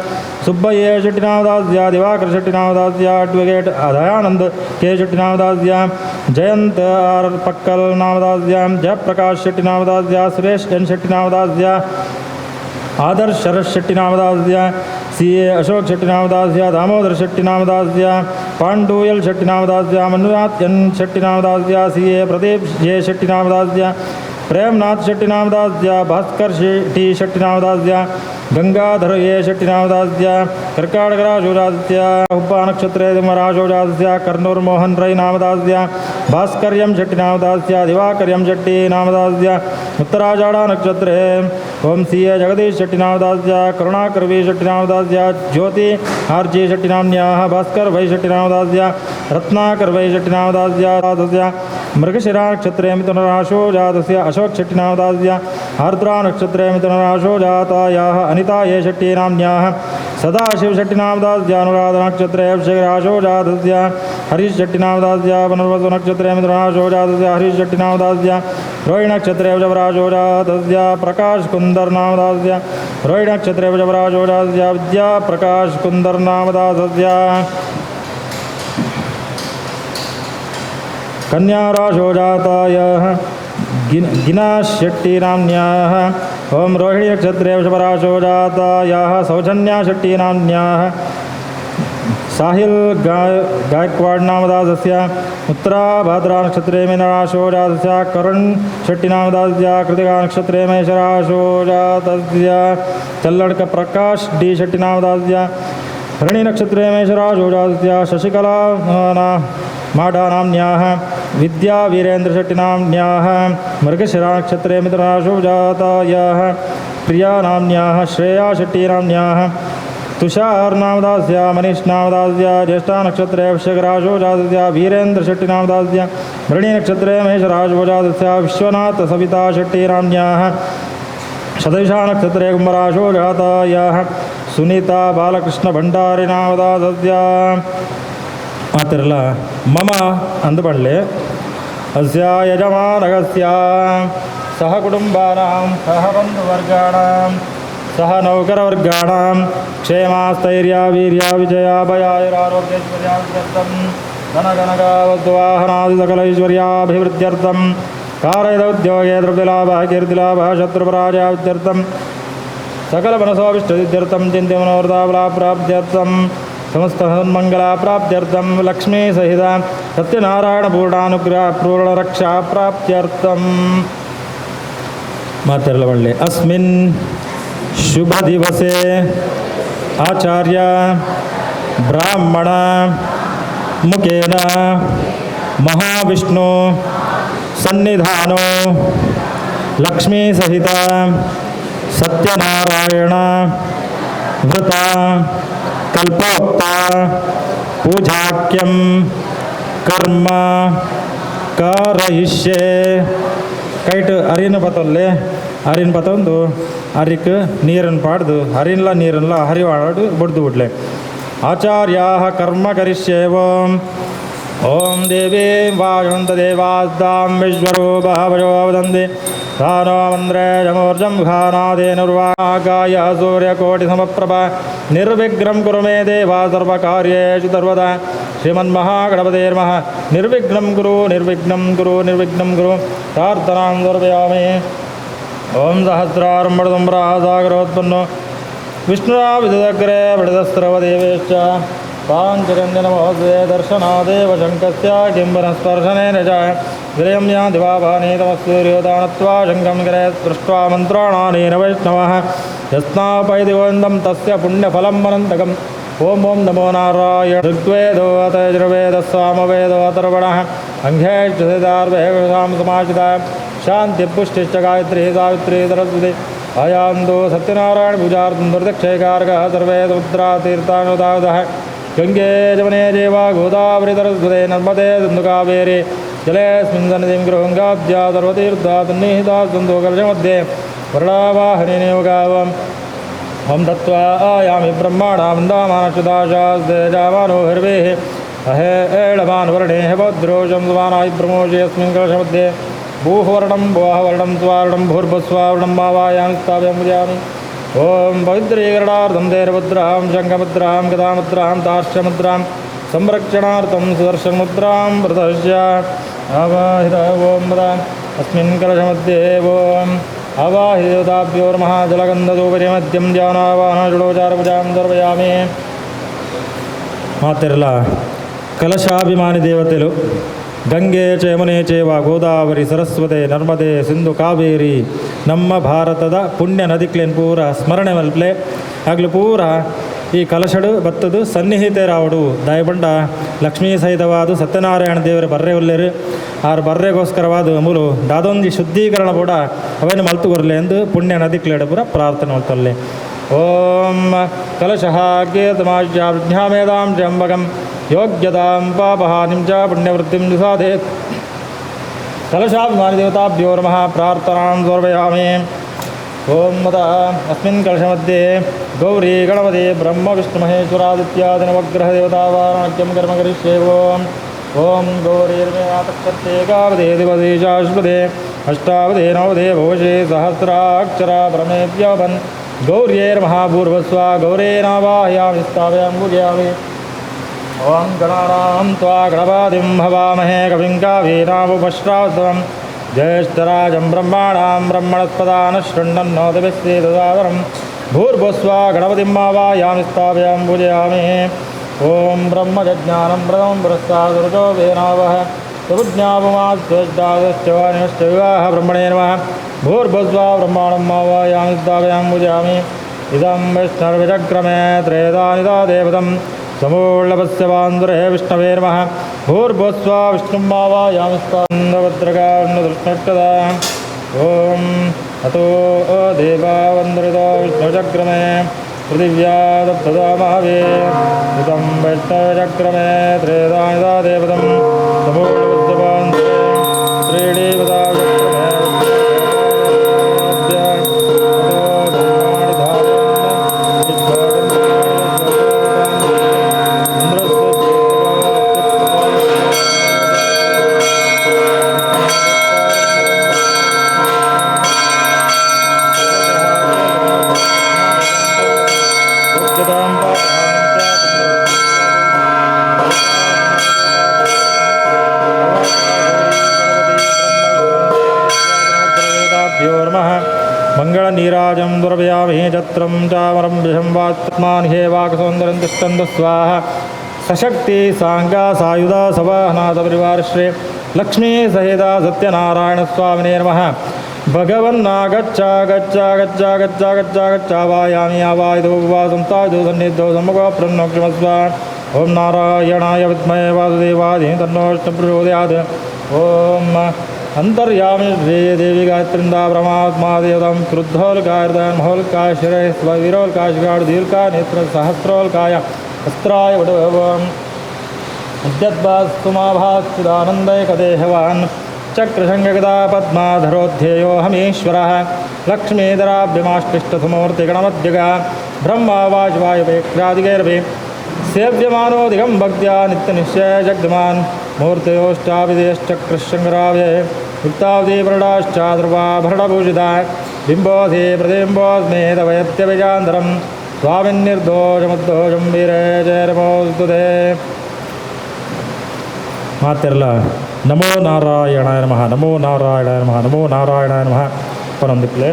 C: सुब्बಯ್ಯ शट्टिनामदास्य दिवाकर शट्टिनामदास्य एडवोकेट दयानंद के शट्टिनामदास्य जयंत आर पक्कल नामदास्य जयप्रकाश शट्टिनामदास्य सुरेश एन शट्टिनामदास्य आदर्श शरद शट्टिनामदास्य सीए अशोक शट्टिनामदास्य दामोदर शट्टिनामदास्य पांडुयल शट्टिनामदास्य मनुनाथ एन शट्टिनामदास्य सीए प्रदीप ये शट्टिनामदास्य प्रेमनाथ शट्टिनामदास्य भास्कर टी शट्टिनामदास्य गंगाधर ये शट्टिनामदास्य कर्काटकराशो जातस्य हुब्बा नक्षत्रे धर्मराशो जातस्य कर्नूर मोहन रೈ नामदास्य भास्कर एम शट्टिनामदास्य दिवाकर एम शट्टिनामदास्य उत्तराषाढा नक्षत्रे ओम सीए जगदीश शट्टिनामदास्य करुणाकर वी शट्टिनामदास्य ज्योति आर जी शट्टिनाम्न्याः भास्कर वै शट्टिनामदास्य रत्नाकर वै शट्टिनामदास्य मृगशिरा नक्षत्रे मिथुनराशो जातस्य अशोक शट्टिनामदास्य आर्द्रा नक्षत्रे मिथुनराशो जातायाः अनिता ये शट्टिनाम्न्याः सदाशिव शट्टिनामदास्य अनुराधा नक्षत्रे वृश्चिकराशो जातस्य हरीश शट्टिनामदास्य पुनर्वसु नक्षत्रे मिथुनराशो जातस्य हरीश शट्टिनामदास्य रोहिणी नक्षत्रे वृषभराशो जातस्य प्रकाश कुंदर नामदास्य रोहिणी नक्षत्रे वृषभराशो जातस्य विद्या प्रकाश कुंदर नामदास्य कन्याराशो जातायाः गिना शट्टिनाम्न्याः ओम रोहिणी नक्षत्रे वृषभराशो जातायाः सौजन्या शट्टिनाम्न्याः साहिल गायकवाड़ नामदास्य उत्तराभाद्रा नक्षत्रे मीनराशो जातस्य करुण शट्टिनामदास्य कृतिका नक्षत्रे मेषराशो जातस्य चल्लड़क प्रकाश डी शट्टिनामदास्य हरिणी नक्षत्रे मेषराशो जातस्य शशिकला माडानाम्न्याः विद्या वीरेंद्र शट्टिनाम्न्याः मृगशिरा नक्षत्रे मिथुनराशो जातायाः प्रिया नाम्न्याः श्रेया शट्टिनाम्न्याः तुषार नामदास्य मनीष नामदास्य ज्येष्ठा नक्षत्रे वृश्चिकराशो जातस्य वीरेंद्र शट्टिनामदास्य भरणी नक्षत्रे महेशराशो जातस्य विश्वनाथ सविता शट्टिनाम्न्याः शतविषा नक्षत्रे कुम्भराशो जातायाः सुनीता बालकृष्ण भंडारी नामदास्य ಮಾತಿರಲ್ಲ ಮಮ ಅಂದುಬಳ್ಳೆ ಅಸ್ಯ ಯಜಮಾನಗಸ್ಯ ಸಹ ಕುಟುಂಬಾನಾಂ ಸಹ ಬಂಧುವರ್ಗಾಣಾಂ ಸಹ ನೌಕರವರ್ಗಾಣಾಂ ಕ್ಷೇಮಾಸ್ಥೈರ್ಯ ವೀರ್ಯ ವಿಜಯಾಭಯಾಯುರಾರೋಗ್ಯೈಶ್ವರ್ಯಾಭಿವೃದ್ಧ್ಯರ್ಥಂ ಧನಗಣಗಾವದ್ವಾಹನಾದಿ ಸಕಲೈಶ್ವರ್ಯಾಭಿವೃದ್ಧ್ಯರ್ಥಂ कारयदौद्योगे द्रव्यलाभः कीर्तिलाभः शत्रुपराजयाभिवृद्ध्यर्थं सकलमनसोऽभीष्टसिद्ध्यर्थं चिन्त्यमनोरथाफलप्राप्त्यर्थं समस्तसन्मङ्गलप्राप्त्यर्थं लक्ष्मी सहित सत्यनारायणपूर्णानुग्रह पूर्णरक्षाप्राप्त्यर्थं मातृलवल्ले अस्मिन् शुभदिवसे आचार्य ब्राह्मण मुखेन महाविष्णु सन्निधानो लक्ष्मी सहित सत्यनारायण व्रत कल्पोक्त पूजाक्यम कर्म कारयिष्ये कैट अरिन पतल्ले अरिन पतंदु अरिक नीरन पाड्दु अरिनला नीरनला हरिवाडु बड्दु बिड्ले आचार्याः कर्म करिष्येवम् ओम देवी वायुन्तदेवास्तां विश्वरूपवयो वदन्ति सानो मन्द्रे जमोर्जं घानादेनुर्वागाय सूर्यकोटिसमप्रभा निर्विघ्नं कुरु मे देवा सर्वकार्येषु सर्वदा श्रीमन्महागणपतेर्मः निर्विघ्नं कुरु निर्विघ्नं कुरु निर्विघ्नं कुरु प्रार्थनां समर्पयामि ओम सहस्रारम्भडुम्बरः सागरोत्पन्नो विष्णुना विदुदग्रे वृदस्रवदेवेश्च पाञ्चगञ्जनमहोदये दर्शनादेव शङ्कस्य किम्बनस्पर्शनेन च विलयं यादिवाभाने तमसूर्योदानत्वा शङ्कं गिरे स्पृष्ट्वा मन्त्राणानेन वैष्णवः यस्नापैदिवन्दं तस्य पुण्यफलं मनन्तकम् ओम ओम नमो नारायण ऋग्वेदो अथ यजुर्वेदः सामवेदो अथर्वणः अंघ्यैश्चदार्वेषां समाचिता शान्तिपुष्टिश्च गायत्री सावित्री सरस्वती अयान्दो सत्यनारायण पूजार्थं दुर्दक्षैकारकः सर्वे समुद्रातीर्थानुदावदः गंगे जमने जेवा गोदावरी सरस्वती नर्मदे सिन्धुकावेरी जलेऽस्मिन् सन्निधिं गृहङ्गाब्जा सर्वतीर्था सन्निहिता सन्तो कलशमध्ये वर्णावाहनेनैव गावम् हम दत्वा आयामि ब्रह्माणां वन्दामानश्रुताशास्ते जामानो हर्वेः अहे एळमानवर्णेः भद्रोषं सुमानाय ब्रह्मोषे अस्मिन् कलशमध्ये भूहवर्णं भुवःवर्णं स्वावर्णं भूर्भुस्वावर्णं मावायामि स्थापयामि पूजयामि ॐ पवित्रीकरणार्थं तेरमुद्रां शङ्खमुद्रां गदामुद्रां तार्क्ष्यमुद्रां संरक्षणार्थं सुदर्शनमुद्रां प्रदर्श्य आवाहित ॐ वद अस्मिन् कलशमध्ये ॐ आवाहिदेवताभ्योर्मः जलगन्धदोपरिमध्यं ध्यानावाहनषडोचारपूजां सर्वयामि ಮಾತೆರಲ ಕಲಶಾಭಿಮಾನಿ ದೇವತೆಗಳು ಗಂಗೆ ಚ ಯಮುನೆ ಚೇವ ಗೋದಾವರಿ ಸರಸ್ವತಿ ನರ್ಮದೆ ಸಿಂಧು ಕಾವೇರಿ ನಮ್ಮ ಭಾರತದ ಪುಣ್ಯ ನದಿಕ್ಲೇನು ಪೂರ ಸ್ಮರಣೆ ಮಲ್ಪಲೆ ಆಗಲು ಪೂರ ಈ ಕಲಶಡು ಬತ್ತದು ಸನ್ನಿಹಿತರಾವಡು ದಾಯಬಂಡ ಲಕ್ಷ್ಮೀ ಸಹಿತವಾದ ಸತ್ಯನಾರಾಯಣ ದೇವರ ಬರ್ರೆ ಒಲ್ಲೆರು ಆರು ಬರ್ರೆಗೋಸ್ಕರವಾದ ಮೂಲು ದಾದೊಂದು ಶುದ್ಧೀಕರಣ ಕೂಡ ಅವೇನು ಮಲ್ತು ಕೊರಲೆ ಎಂದು ಪುಣ್ಯ ನದಿಕ್ಲೇಡು ಪೂರ ಪ್ರಾರ್ಥನೆ ಮಾಡ್ತಲ್ಲೆ ಓಂ ಕಲಶಃ ಕೀರ್ತಮಾಜ್ಞಾಮೇದಾಂ ತ್ರ್ಯಂಬಕಂ ಯೋಗ್ಯತಾಂ ಪಾಪಹಾನಿಂ ಚ ಪುಣ್ಯವೃತ್ತಿಂ ಸಾಧೇತ್ ಕಲಶಾಭಿಮಾನಿ ದೇವತಾಭ್ಯೋ ನಮಃ ಪ್ರಾರ್ಥನಾಂ ಸಮರ್ಪಯಾಮಿ ಓಂ ಮದ ಅಸ್ಮಿನ್ ಕಲಶमध्ये ಗೌರಿ ಗಣಪತಿ ಬ್ರಹ್ಮ ವಿಷ್ಣು ಮಹೇಶ್ವರಾದಿತ್ಯಾದಿ ನವಗ್ರಹ ದೇವತಾವಾರಾಜ್ಯಂ ಕರ್ಮ ಕರಿಷ್ಯೆ ಓಂ ಗೌರೀರ್ಮೇ ಆತಕ್ಷತ್ಯೇಕಾವಧೇ ದಿವಸೇ ಶಾಶ್ವತೆ ಅಷ್ಟಾವಧೇ ನವಧೇ ಭೋಷೇ ಸಹಸ್ರಾಕ್ಷರ ಪರಮೇವ್ಯವನ್ ಗೌರ್ಯೈರ್ಮಹಾಪೂರ್ವಸ್ವ ಗೌರೇನಾವಾಹಯಾಮಿ ಸ್ಥಾಪಯಾಮಿ ಪೂಜಯಾಮಿ ಓಂ ಗಣಾನಾಂ ತ್ವಾ ಗಣಪತಿಂ ಹವಾಮಹೇ ಕವಿಂ ಕವೀನಾಮುಪಶ್ರಾವಸ್ತವಂ ಜ್ಯೇಷ್ಠರಾಜಂ ಬ್ರಹ್ಮಾಣಾಂ ಬ್ರಹ್ಮಣಸ್ಪದಾನ ಶೃಣ್ವನ್ನೋತಿಭಿಸ್ಸೇದಸಾದರಂ ಭೂರ್ಭುಸ್ವ ಗಣಪತಿಂ ಆವಾಹಯಾಮಿ ಸ್ಥಾಪಯಾಮಿ ಪೂಜಯಾಮಿ ಓಂ ಬ್ರಹ್ಮಜ್ಞಾನಂ ಪ್ರಥಮಂ ಪುರಸ್ತಾದುರುಜೋ ವೇನಾವಹ ಸುಜ್ಞಾಪಮಾಶ್ಚ ವಿವಾಹ ಬ್ರಹ್ಮಣೇ ನಮಃ ಭೂರ್ಭುಸ್ವ ಬ್ರಹ್ಮಾಣಂ ಆವಾಹಯಾಮಿ ಸ್ಥಾಪಯಾಮಿ ಪೂಜಯಾಮಿ ಇದಂ ವಿಷ್ಣುರ್ವಿಚಕ್ರಮೇ ತ್ರೇದಾನಿದಾ ದೇವತಂ ಸಮೂಢಪಸ್ಯ ಬಾಂಧುರೇ ವಿಷ್ಣವೇ ನಮಃ ಭೂರ್ಭುಸ್ವ ವಿಷ್ಣುಂ ಆವಾಹಯಾಮಿ ಸ್ಥಾಪಯಾಮಿ ಓಂ ಅತೋ ದೇವಾವಂದರಿತೋ ವಿಷ್ಣುಚಕ್ರಮೇ ಪೃಥಿವ್ಯಾದಪ್ತದಾಮಹವೇ ಇದಂ ವೈಷ್ಣವಚಕ್ರಮೇ ತ್ರೇದಾನಿದಾ ದೇವತಂ ಸಮೂಢಪಸ್ಯ ಬಾಂಧುರೇ मंगल नीराजं दुर्व्यामहे छत्रं चामरं विषं वात्मान् हे वाक्सौन्दर्यं तिष्ठन्तु स्वाहा सशक्ति सांगा सायुधा सवाहनाथ परिवारश्री लक्ष्मी सहिता सत्यनारायण स्वामिने नमः भगवन्ना गच्छ गच्छ गच्छ गच्छ गच्छ गच्छावायामि आवायदो वासं तायदो सन्निधो सम्मुखो प्रणोक्षमस्व ओम नारायणाय विद्महे वासुदेवाय तन्नो प्रचोदयात् ओम अंतर्यामी श्री देवी गायत्रिंदा ब्रह्मात्मा देवतां क्रुद्धोल्काय महोल्काय शिरे स्ववीरोल्काय शिगाड़ दीर्घाय नेत्र सहस्रोल्काय अस्त्राय वडवम् अद्यद्वास्तुमाभाश्चिदानन्दैकदेहवान् चक्रशङ्खगदा पद्माधरोऽध्येयो हमीश्वरः लक्ष्मीधराभ्यमाष्टिष्टसमूर्तिगणमध्यगा ब्रह्मा वाजवायवेक्रादिगैर्वे सेव्यमानोऽधिकं भक्त्या नित्यनिश्चय जग्धमान् मूर्तयोश्चाभिदेश्चक्रशङ्कराव्ये युक्तावधिप्रडाश्चाद्रुवाभरणभूषिता बिम्बोऽधि प्रतिबिम्बोऽस्मेदवयत्यभिजान्तरं स्वामिन्निर्दोषमुद्दोषं वीरे जय नमोऽस्तु ते ಮಾತೆಲ್ಲ ನಮೋ ನಾರಾಯಣಾಯ ನಮಃ ನಮೋ ನಾರಾಯಣಾಯ ನಮಃ ನಮೋ ನಾರಾಯಣಾಯ ನಮಃ ಪರೊಂದಿಪ್ಲೆ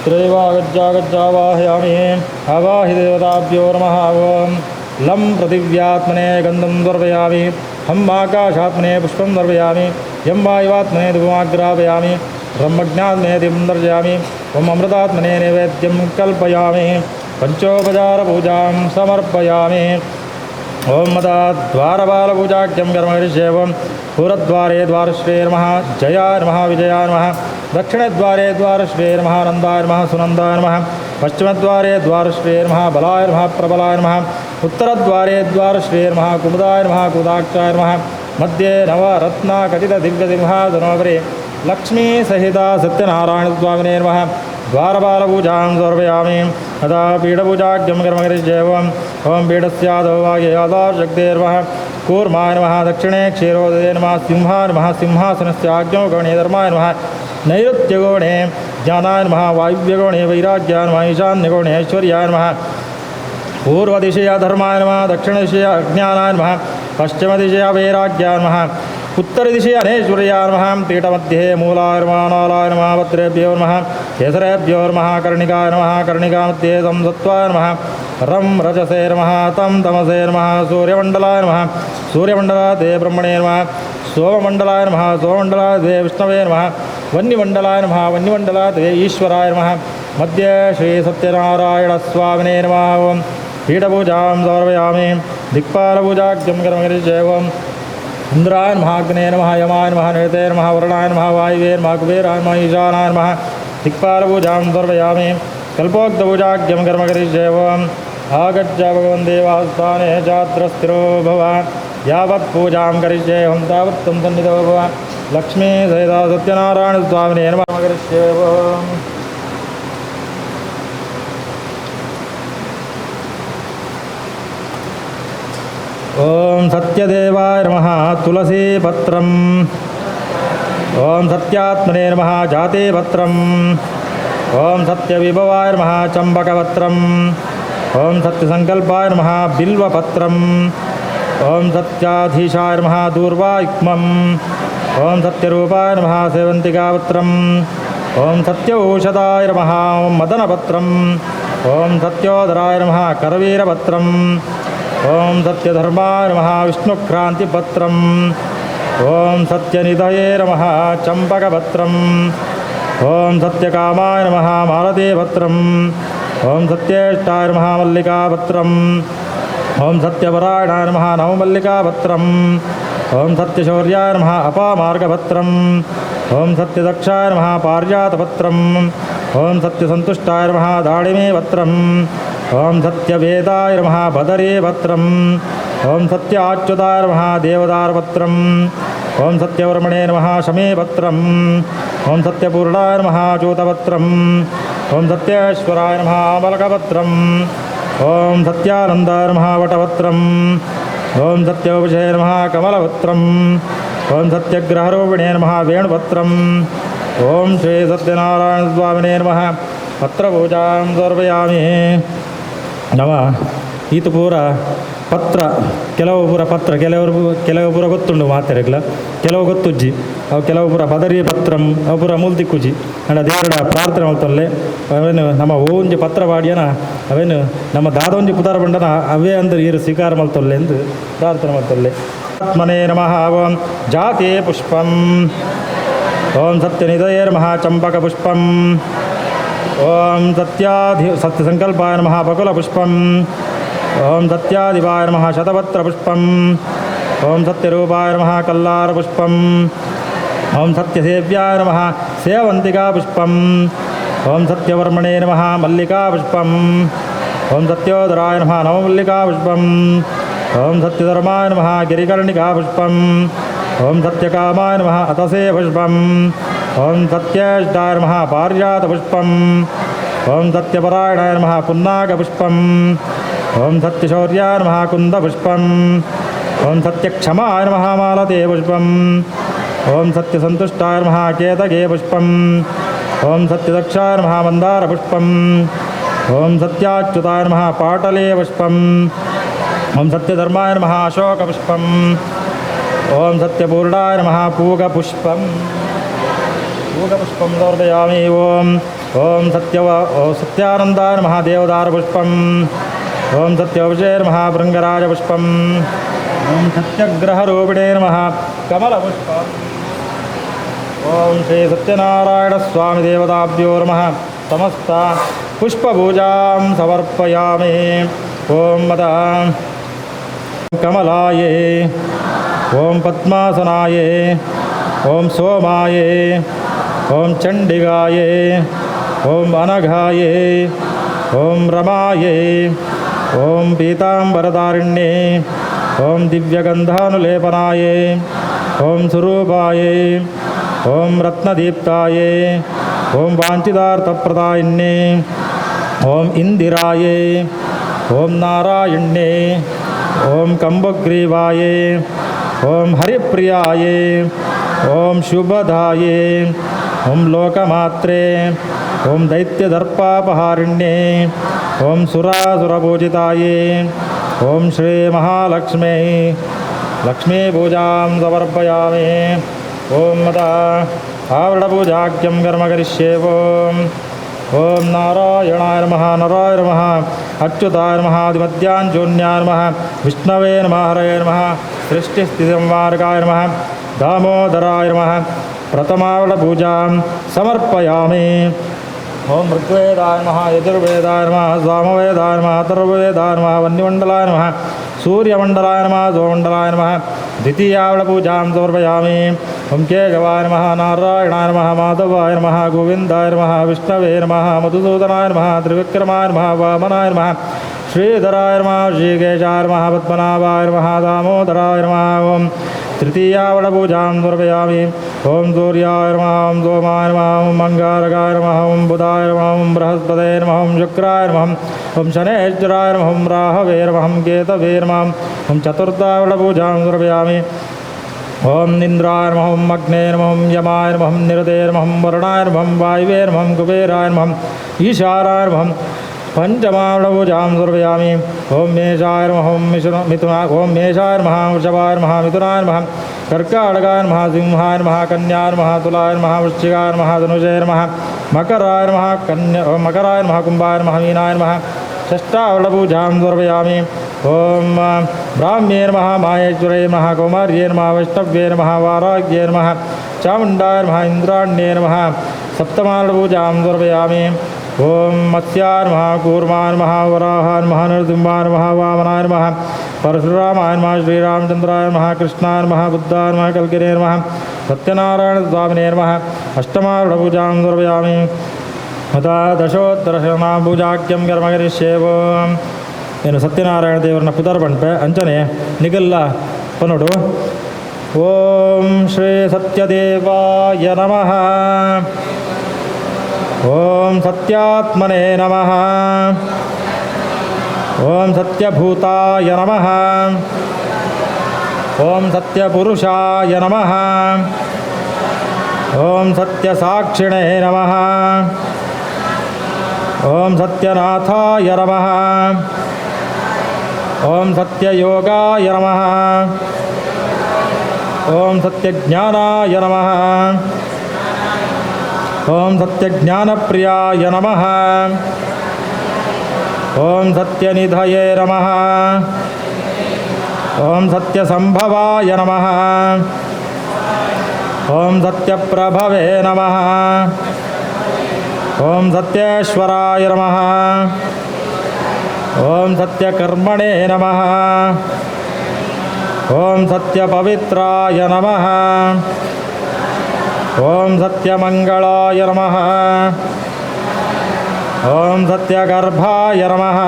C: त्रैवागज्जागज्जावाहयामि आवाहि देवताभ्यो नमः ॐ लं पृथिव्यात्मने गन्धं दर्पयामि हम् आकाशात्मने पुष्पं दर्पयामि यं वायुवात्मने धूमाग्रापयामि ब्रह्मज्ञात्मने दीपं दर्शयामि ॐ अमृतात्मने नैवेद्यं कल्पयामि पञ्चोपचारपूजां समर्पयामि ॐ मदाद्वारबालपूजाख्यं कर्मकरिष्येवं पुरद्वारे द्वारश्रे नमः जयाय नमः विजयाय नमः दक्षिणद्वारे द्वारश्रे नमः नन्दाय नमः सुनन्दाय नमः पश्चिमद्वारे द्वारश्रे नमः बलाय नमः प्रबलाय नमः उत्तरद्वारे द्वारश्रे नमः कुमुदाय नमः कुदाक्षाय नमः मध्ये नवरत्नाखचितदिव्यसिंहासनोपरि लक्ष्मीसहिता सत्यनारायणस्वामिने नमः द्वारपालपूजां समर्पयामि तथा पीठपूजाख्यं कर्मकरिष्येवम् ॐ पीठस्यादौ वागे आधारशक्तेर्नमः कूर्माय नमः दक्षिणे क्षीरोदये नमः सिंहाय नमः सिंहासनस्याज्ञो गणे धर्माय नमः नैऋत्यगोणे ज्ञानाय नमः वायुव्यगोणे वैराग्याय नमः ईशान्यगोणे ऐश्वर्याय नमः पूर्वदिशया धर्माय नमः दक्षिणदिशया अज्ञानाय नमः पश्चिमदिशया वैराग्याय नमः उत्तरदिशया अनेश्वर्याय नमः पीठमध्ये मूलाय नमः नालाय नमः भद्रेभ्यो नमः केसरेभ्यो नमः कर्णिकाय नमः कर्णिकामध्ये संसत्वाय नमः रं रजसे नमः तं तमसे नमः सूर्यमण्डलाय नमः सूर्यमण्डलादे ब्रह्मणे नमः सोममण्डलाय नमः सोममण्डलादे विष्णवे नमः वह्निमण्डलाय नमः वह्निमण्डलादे ईश्वराय नमः मध्ये श्रीसत्यनारायणस्वामिने नमः ॐ पीठपूजां समर्पयामि दिक्पालपूजाख्यं कर्मकरिष्येवम् इंद्राय नमः अग्ने नमः यमाय नमः निरते नमः वरुणाय नमः वायुवे नमः कुबेराय नमः ईशानाय नमः दिक्पालपूजां समर्पयामि कल्पोक्तपूजाख्यं कर्मकरिष्येवम् आगच्छ भगवन् देवास्थाने चात्र भव यावत् पूजां करिष्येऽहं तावत् त्वं सन्निधौ भव लक्ष्मी सहिता सत्यनारायणस्वामिने नमः करिष्येऽहम् ओम सत्यदेवाय नमः तुलसीपत्रम् ओम सत्यात्मने नमः जातिपत्रम् ओम सत्यविभवाय नमः चम्पकपत्रम् ओम सत्यसङ्कल्पाय नमः बिल्वपत्रम् ओम सत्याधीशाय नमः दूर्वायुग्मम् ओम सत्यरूपाय नमः सेवन्तिकापत्रम् ओम सत्यौषधाय नमः मदनपत्रम् ओम सत्योदराय नमः करवीरपत्रम् ओम सत्यधर्माय नमः विष्णुक्रांतिपत्रम् ओम सत्यनिधये नमः चम्पकपत्रम् ओम सत्यकामाय नमः मालतीपत्रम् ओम सत्येष्टाय नमः मल्लिकापत्रम् ओम सत्यपरायणाय नमः नवमल्लिकापत्रम् ओम सत्यशौर्याय नमः अपामार्गपत्रम् ओम सत्यदक्षाय नमः पारिजातपत्रम् ओम सत्यसन्तुष्टाय नमः दाडिमीपत्रम् ओम सत्यवेदाय नमः बदरीपत्रम् ओम सत्याच्युताय नमः देवदारपत्रम् ओम सत्यवर्मणे नमः शमीपत्रम् ओम सत्यपूर्णाय नमः चूतपत्रम् ओम सत्येश्वराय नमः आमलकपत्रम् ओम सत्यानन्दाय नमः वटपत्रम् ओम सत्योपशये नमः कमलपत्रम् ओम सत्यग्रहरूपिणे नमः वेणुपत्रम् ओम श्री सत्यनारायणस्वामिने नमः पत्रपूजां समर्पयामि ನವ ಈತ ಪೂರ ಪತ್ರ ಕೆಲವು ಪೂರ ಪತ್ರ ಕೆಲವು ಪೂರ ಗೊತ್ತುಂಡು ಮಾತೆರೆಗ್ಲ ಕೆಲವು ಗೊತ್ತುಜ್ಜಿ ಅವು ಕೆಲವು ಪೂರ ಪದರಿ ಪತ್ರಂ ಅವು ಪೂರ ಮೂಲ್ತಿಕ್ಕುಜಿ ಅಂಡ ದೇವರ ಪ್ರಾರ್ಥನೆ ಮಾಡ್ತೊಲ್ಲೆ ಅವೇನು ನಮ್ಮ ಓಂಜಿ ಪತ್ರ ಪಾಡ್ಯನ ಅವೇನು ನಮ್ಮ ದಾದೊಂಜಿ ಪುತಾರ ಬಂಡನ ಅವೇ ಅಂದ್ರೆ ಈರು ಸ್ವೀಕಾರ ಮಾಡ್ತೊಲ್ಲೆ ಎಂದು ಪ್ರಾರ್ಥನೆ ಮಾಡ್ತೊಲ್ಲೆ ಆತ್ಮನೇ ನಮಃ ಓಂ ಜಾತಿ ಪುಷ್ಪಂ ಓಂ ಸತ್ಯನಿಧಯೇ ನಮಃ ಚಂಪಕ ಪುಷ್ಪಂ ओम सत्यसंकल्पाय नमः बकुलपुष्पम् ओम सत्यादिवाय नमः शतपत्रपुष्पम् ओम सत्यरूपाय नमः कल्लारपुष्पम् ओम सत्यसेव्याय नमः सेवंतिका पुष्पम् ओम सत्यवर्मणे नमः मल्लिका पुष्पम् ओम सत्योदराय नमः नवमल्लिका पुष्पम् ओम सत्यधर्माय नमः गिरिकर्णिका पुष्पम् ओम सत्यकामाय नमः अतसे पुष्पम् ओम सत्येष्टाय नमः पारिजातपुष्पम् ओम सत्यपरायणाय नमः पुन्नाकपुष्पम् ओम सत्यशौर्याय नमः कुन्दपुष्पम् ओम सत्यक्षमाय नमः मालते पुष्पम् ओम सत्यसन्तुष्टाय नमः केतके पुष्पम् ओम सत्यदक्षाय नमः मन्दारपुष्पम् ओम सत्याच्युताय नमः पाटले पुष्पम् ओम सत्यधर्माय नमः अशोकपुष्पम् ओम सत्यपूर्णाय नमः पूगपुष्पम् पूगपुष्पं समर्पयामि ओम सत्यानन्दाय नमः देवदारपुष्पम् ओम सत्यवशे नमः भृङ्गराजपुष्पम् ओम सत्यग्रहरूपिणे नमः कमलपुष्पम् ओम श्री सत्यनारायण स्वामी देवताभ्यो नमः समस्त पुष्पपूजां समर्पयामि ओम मदा कमलाये ओम पद्मासनाये ओम सोमाये ओम चंडिकाये ओम अनघाये ओम रमाये ओम पीतांबरधारिण्ये ओम दिव्यगंधानुलेपनाये ओम स्वरूपाये ओम रत्नदीप्ताये ओम वाञ्छितार्थप्रदायिन्ये ओम इंदिराये ओम नारायण्ये ओम कंबग्रीवाये ओम हरिप्रियाये ओम शुभदाये ओम लोकमात्रे ओम दैत्यदर्पापहारिण्ये ओम सुरासुरपूजिताये ओम श्री महालक्ष्मी लक्ष्मी पूजां समर्पयामि ओम मदा आवरणपूजाख्यं कर्म करिष्ये ओम नारायणाय नमः नारायण नमः अच्युताय नमः आदिमध्याञ्जोन्याय नमः विष्णवे नमः हरये नमः सृष्टिस्थितिसंहारकाय नमः दामोदराय नमः प्रथमावरणपूजां समर्पयामि ओम ऋग्वेदाय नमः यजुर्वेदाय नमः सामवेदाय नमः अथर्ववेदाय नमः वन्यमण्डलाय नमः सूर्यमण्डलाय नमः सोममण्डलाय नमः द्वितीयावरणपूजां समर्पयामि ओम केशवाय नमः नारायणाय नमः माधवाय नमः गोविन्दाय नमः विष्णवे नमः मधुसूदनाय नमः त्रिविक्रमाय नमः वामनाय नमः श्रीधराय नमः श्रीकेशाय नमः पद्मनाभाय नमः दामोदराय नमः ओम तृतीयावरणपूजां समर्पयामि ओम सूर्याय नमः ओम सोमाय नमः ओम अंगारकाय नमः ओम बुधाय नमः ओम बृहस्पतये नमः ओम शुक्राय नमः ओम शनैश्चराय नमः ओम राहवे नमः ओम केतवे नमः ओम चतुर्थावरणपूजां समर्पयामि ओम इंद्राय नमः ओम अग्ने नमः ओम यमाय नमः ओम निरते नमः ओम वरुणाय नमः ओम वायवे नमः ओम कुबेराय नमः ओम ईशानाय नमः पंचमावरणपूजां समर्पयामि ओम मेषाय नमः ओम मिथुनाय ओम मेषाय नमः वृषभाय नमः मिथुनाय नमः कर्काटकाय नमः सिंहाय नमः कन्याय नमः तुलाय नमः वृश्चिकाय नमः धनुषे नमः मकराय नमः मकराय नमः कुम्भाय नमः मीनाय नमः षष्ठावरणपूजां समर्पयामि ओम ब्राह्म्ये नमः माहेश्वरे नमः कौमार्ये नमः वैष्णव्ये नमः वाराग्ये नमः चामुण्डाय नमः इन्द्राण्ये नमः सप्तमावरणपूजां समर्पयामि ओम मत्स्याय नमः कूर्माय नमः वराहाय नमः नरसिंहाय नमः वामनाय नमः परशुरामाय नमः श्रीरामचन्द्राय नमः कृष्णाय नमः बुद्धाय नमः कल्किने नमः सत्यनारायणस्वामिने नमः अष्टमावरणपूजां समर्पयामि अतः दशोत्तरशतनामपूजाख्यं कर्म करिष्ये నేను సత్యనారాయణ దేవుని పుదర్ పంపే అంచనే నిగల్ల పనుడు ఓం శ్రీ సత్యదేవాయ నమః ఓం సత్యాత్మనే నమః ఓం సత్యభూతాయ నమః ఓం సత్యపురుషాయ నమః ఓం సత్యసాక్షిణే నమః ఓం సత్యనాథాయ నమః ओम सत्ययोगाय नमः ओम सत्यज्ञानाय नमः ओम सत्यज्ञानप्रियाय नमः ओम सत्यनिधये नमः ओम सत्यसंभवाय नमः ओम सत्यप्रभवे नमः ओम सत्येश्वराय नमः ओम सत्यकर्मणे नमः ओम सत्यपवित्राय नमः ಓಂ ಸತ್ಯಮಂಗಳಾಯ ನಮಃ. ಓಂ ಸತ್ಯಗರ್ಭಾಯ ನಮಃ.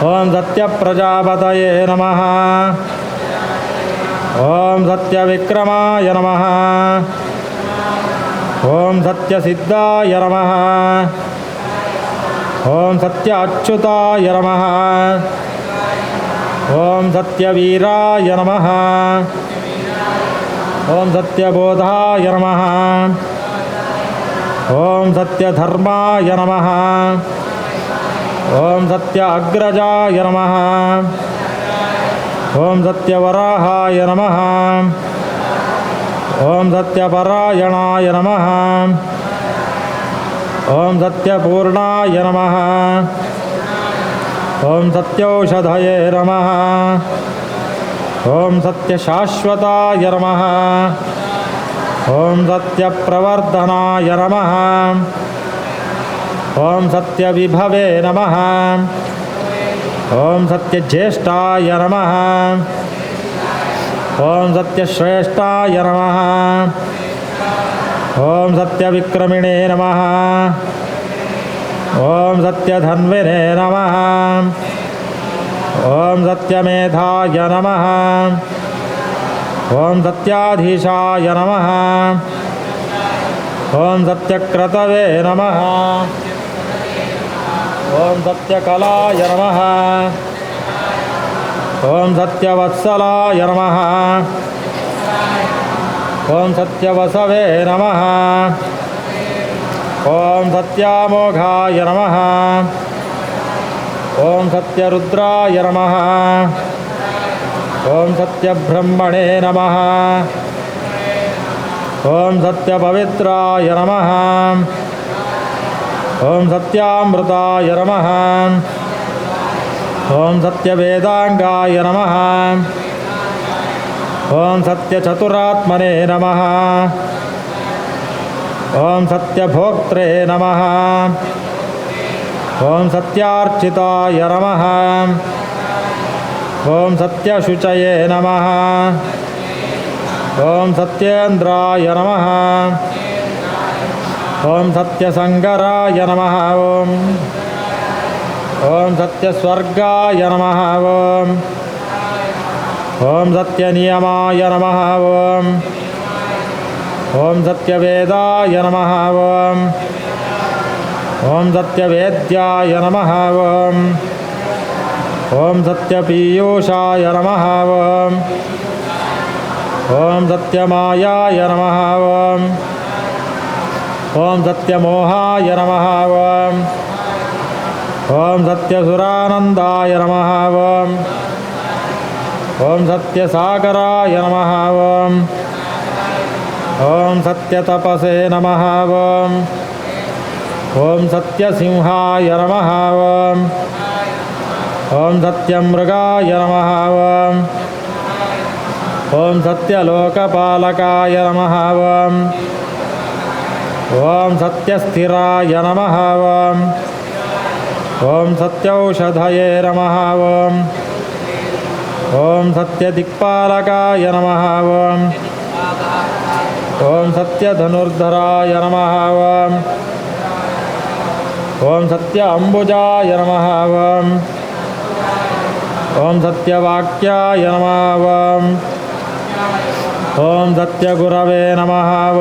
C: ಓಂ ಸತ್ಯಪ್ರಜಾಪತಯೇ ನಮಃ. ಓಂ ಸತ್ಯವಿಕ್ರಮಾಯ ನಮಃ. ಓಂ ಸತ್ಯಸಿದ್ಧಾಯ ನಮಃ. ಓಂ ಸತ್ಯ ಅಚ್ಯುತಾಯ ನಮಃ. ಓಂ ಸತ್ಯವೀರಾಯ ನಮಃ. ಓಂ ಸತ್ಯಬೋಧಾಯ ನಮಃ. ಓಂ ಸತ್ಯಧರ್ಮಾಯ ನಮಃ. ಓಂ ಸತ್ಯ ಅಗ್ರಜಾಯ ನಮಃ. ಓಂ ಸತ್ಯವರಾಹಾಯ ನಮಃ. ಓಂ ಸತ್ಯಪರಾಯಣಾಯ ನಮಃ. ಓಂ ಸತ್ಯಪೂರ್ಣಾಯ ನಮಃ. ಓಂ ಸತ್ಯೌಷಧಯೇ ನಮಃ. ಓಂ ಸತ್ಯಶಾಶ್ವತಾಯ ನಮಃ. ಓಂ ಸತ್ಯಪ್ರವರ್ಧನಾಯ ನಮಃ. ಓಂ ಸತ್ಯವಿಭವೇ ನಮಃ. ಓಂ ಸತ್ಯಜ್ಯೇಷ್ಠಾಯ ನಮಃ. ಓಂ ಸತ್ಯಶ್ರೇಷ್ಠಾಯ ನಮಃ. ಓಂ ಸತ್ಯವಿಕ್ರಮಿಣೇ ನಮಃ. ಓಂ ಸತ್ಯಧನ್ವಿನೇ ನಮಃ. ಓಂ ಸತ್ಯಮೇಧಾಯ ನಮಃ. ಓಂ ಸತ್ಯಾಧೀಶಾಯ ನಮಃ. ಓಂ ಸತ್ಯಕ್ರತವೇ ನಮಃ. ಓಂ ಸತ್ಯಕಲಾಯ ನಮಃ. ಓಂ ಸತ್ಯವತ್ಸಲಾಯ ನಮಃ. ಓಂ ಸತ್ಯವಸವೇ ನಮಃ. ಓಂ ಸತ್ಯಾಮೋಘಾಯ ನಮಃ. ಓಂ ಸತ್ಯರುದ್ರಾಯ ನಮಃ. ಓಂ ಸತ್ಯಬ್ರಹ್ಮಣೇ ನಮಃ. ಓಂ ಸತ್ಯಪವಿತ್ರಾಯ ನಮಃ. ಓಂ ಸತ್ಯಾಮೃತಾಯ ನಮಃ. ಓಂ ಸತ್ಯವೇದಾಂಗಾಯ ನಮಃ. ಓಂ ಸತ್ಯಚತುರಾತ್ಮನೇ ನಮಃ. ಓಂ ಸತ್ಯಭೋಕ್ತ್ರೇ ನಮಃ. ಓಂ ಸತ್ಯಾರ್ಚಿತಾಯ ನಮಃ. ಓಂ ಸತ್ಯಶುಚಯೇ ನಮಃ. ಓಂ ಸತ್ಯೇಂದ್ರಾಯ ನಮಃ. ಓಂ ಸತ್ಯಸಂಗರಾಯ ನಮಃ. ಓಂ ಸತ್ಯಸ್ವರ್ಗಾಯ ನಮಃ. ಓಂ ಸತ್ಯನಿಯಮಾಯ ನಮಃ. ಓಂ ಸತ್ಯವೇದಾಯ ನಮಃ. ಓಂ ಸತ್ಯವೇದ್ಯಾಯ ನಮಃ. ಓಂ ಸತ್ಯಪೀಯೂಷಾಯ ನಮಃ. ಓಂ ಸತ್ಯಮಾಯಾಯ ನಮಃ. ಓಂ ಸತ್ಯಮೋಹಾಯ ನಮಃ. ಓಂ ಸತ್ಯಸುರಾನಂದಾಯ ನಮಃ. ಓಂ ಸತ್ಯಸಾಗರಾಯ ನಮಃ. ಓಂ ಸತ್ಯತಪಸೇ ನಮಃ. ಓಂ ಸತ್ಯಸಿಂಹಾಯ ನಮಃ. ಓಂ ಸತ್ಯಮೃಗಾಯ ನಮಃ. ಓಂ ಸತ್ಯಲೋಕಪಾಲಕಾಯ ನಮಃ. ಓಂ ಸತ್ಯಸ್ಥಿರಾಯ ನಮಃ. ಓಂ ಸತ್ಯೌಷಧಯೇ ನಮಃ. ಓಂ ಸತ್ಯದಿಕ್ಪಾಲಕಾಯ ನಮಃ. ಓಂ ಸತ್ಯಧನುರ್ಧರಾಯ ನಮಃ. ಓಂ ಸತ್ಯ ಅಂಬುಜಾಯ ನಮಃ. ಓಂ ಸತ್ಯವಾಕ್ಯಾಯ ನಮಃ. ಓಂ ಸತ್ಯಗುರವೇ ನಮಃ.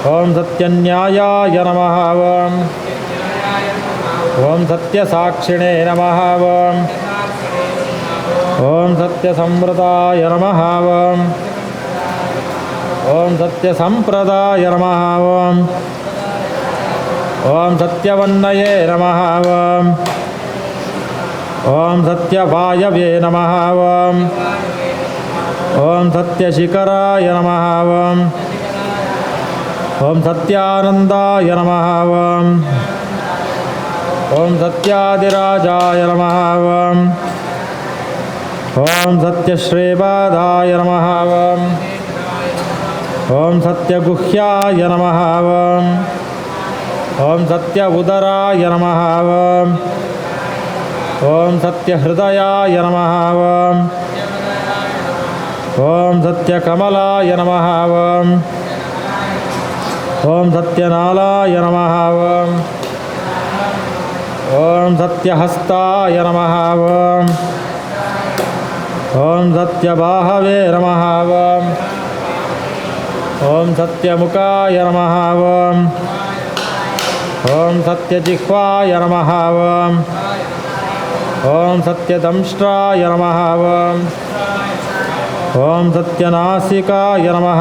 C: ಓಂ ಸತ್ಯನ್ಯಾಯಾಯ ನಮಃ. ಓಂ ಸತ್ಯಸಾಕ್ಷಿಣೇ ನಮಃ. ಓಂ ಸತ್ಯಸಂವೃತಾಯ ನಮಃ. ಓಂ ಸತ್ಯಸಂಪ್ರದಾಯ ನಮಃ. ಓಂ ಸತ್ಯವನ್ನಯೇ ನಮಃ. ಓಂ ಸತ್ಯವಾಯವೇ ನಮಃ. ಓಂ ಸತ್ಯಶಿಖರಾಯ ನಮಃ. ಓಂ ಸತ್ಯಾನಂದಾಯ ನಮಃ. ಓಂ ಸತ್ಯಾದಿರಾಜಾಯ ನಮಃ. ಓಂ ಸತ್ಯಶ್ರೀಪಾದಾಯ ನಮಃ. ಓಂ ಸತ್ಯಗುಹ್ಯಾಯ ನಮಃ. ಓಂ ಸತ್ಯ ಉದರಾಯ ನಮಃ. ಓಂ ಸತ್ಯಹೃದಯಾಯ ನಮಃ. ಓಂ ಸತ್ಯಕಮಲಾಯ ನಮಃ ಓಂ ಸತ್ಯನಾಲಾಯ ನಮಃ ಓಂ ಸತ್ಯಹಸ್ತಾಯ ನಮಃ ಓಂ ಸತ್ಯಬಾಹವೇ ನಮಃ ಓಂ ಸತ್ಯಮುಖಾಯ ನಮಃ ಓಂ ಸತ್ಯಜಿಹ್ವಾಯ ನಮಃ ಓಂ ಸತ್ಯದಂಷ್ಟ್ರಾಯ ನಮಃ ಓಂ ಸತ್ಯನಾಸಿಕಾಯ ನಮಃ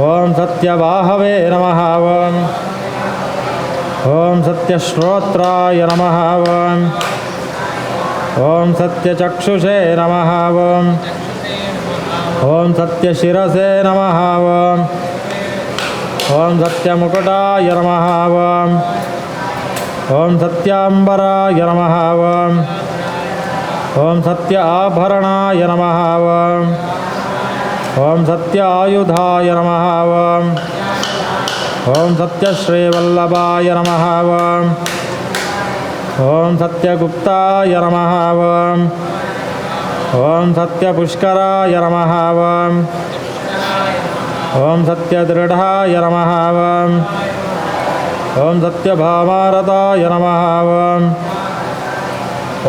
C: ಓಂ ಸತ್ಯಬಾಹವೇ ನಮಃ ಓಂ ಸತ್ಯಶ್ರೋತ್ರಾಯ ನಮಃ ಓಂ ಸತ್ಯಚಕ್ಷುಷೇ ನಮಃ ಓಂ ಸತ್ಯಶಿರಸೇ ನಮಃ ಓಂ ಸತ್ಯಮುಕುಟಾಯ ನಮಃ ಓಂ ಸತ್ಯಾಂಬರಾಯ ನಮಃ ಓಂ ಸತ್ಯ ಆಭರಣಾಯ ನಮಃ ಓಂ ಸತ್ಯ ಆಯುಧಾಯ ನಮಃ ಓಂ ಸತ್ಯಶ್ರೀವಲ್ಲಭಾಯ ನಮಃ ಓಂ ಸತ್ಯಗುಪ್ತಾಯ ನಮಃ ಓಂ ಸತ್ಯಪುಷ್ಕರಾಯ ನಮಃ ಓಂ ಸತ್ಯದೃಢಾಯ ನಮಃ ಓಂ ಸತ್ಯಭಾಮಾರತಾಯ ನಮಃ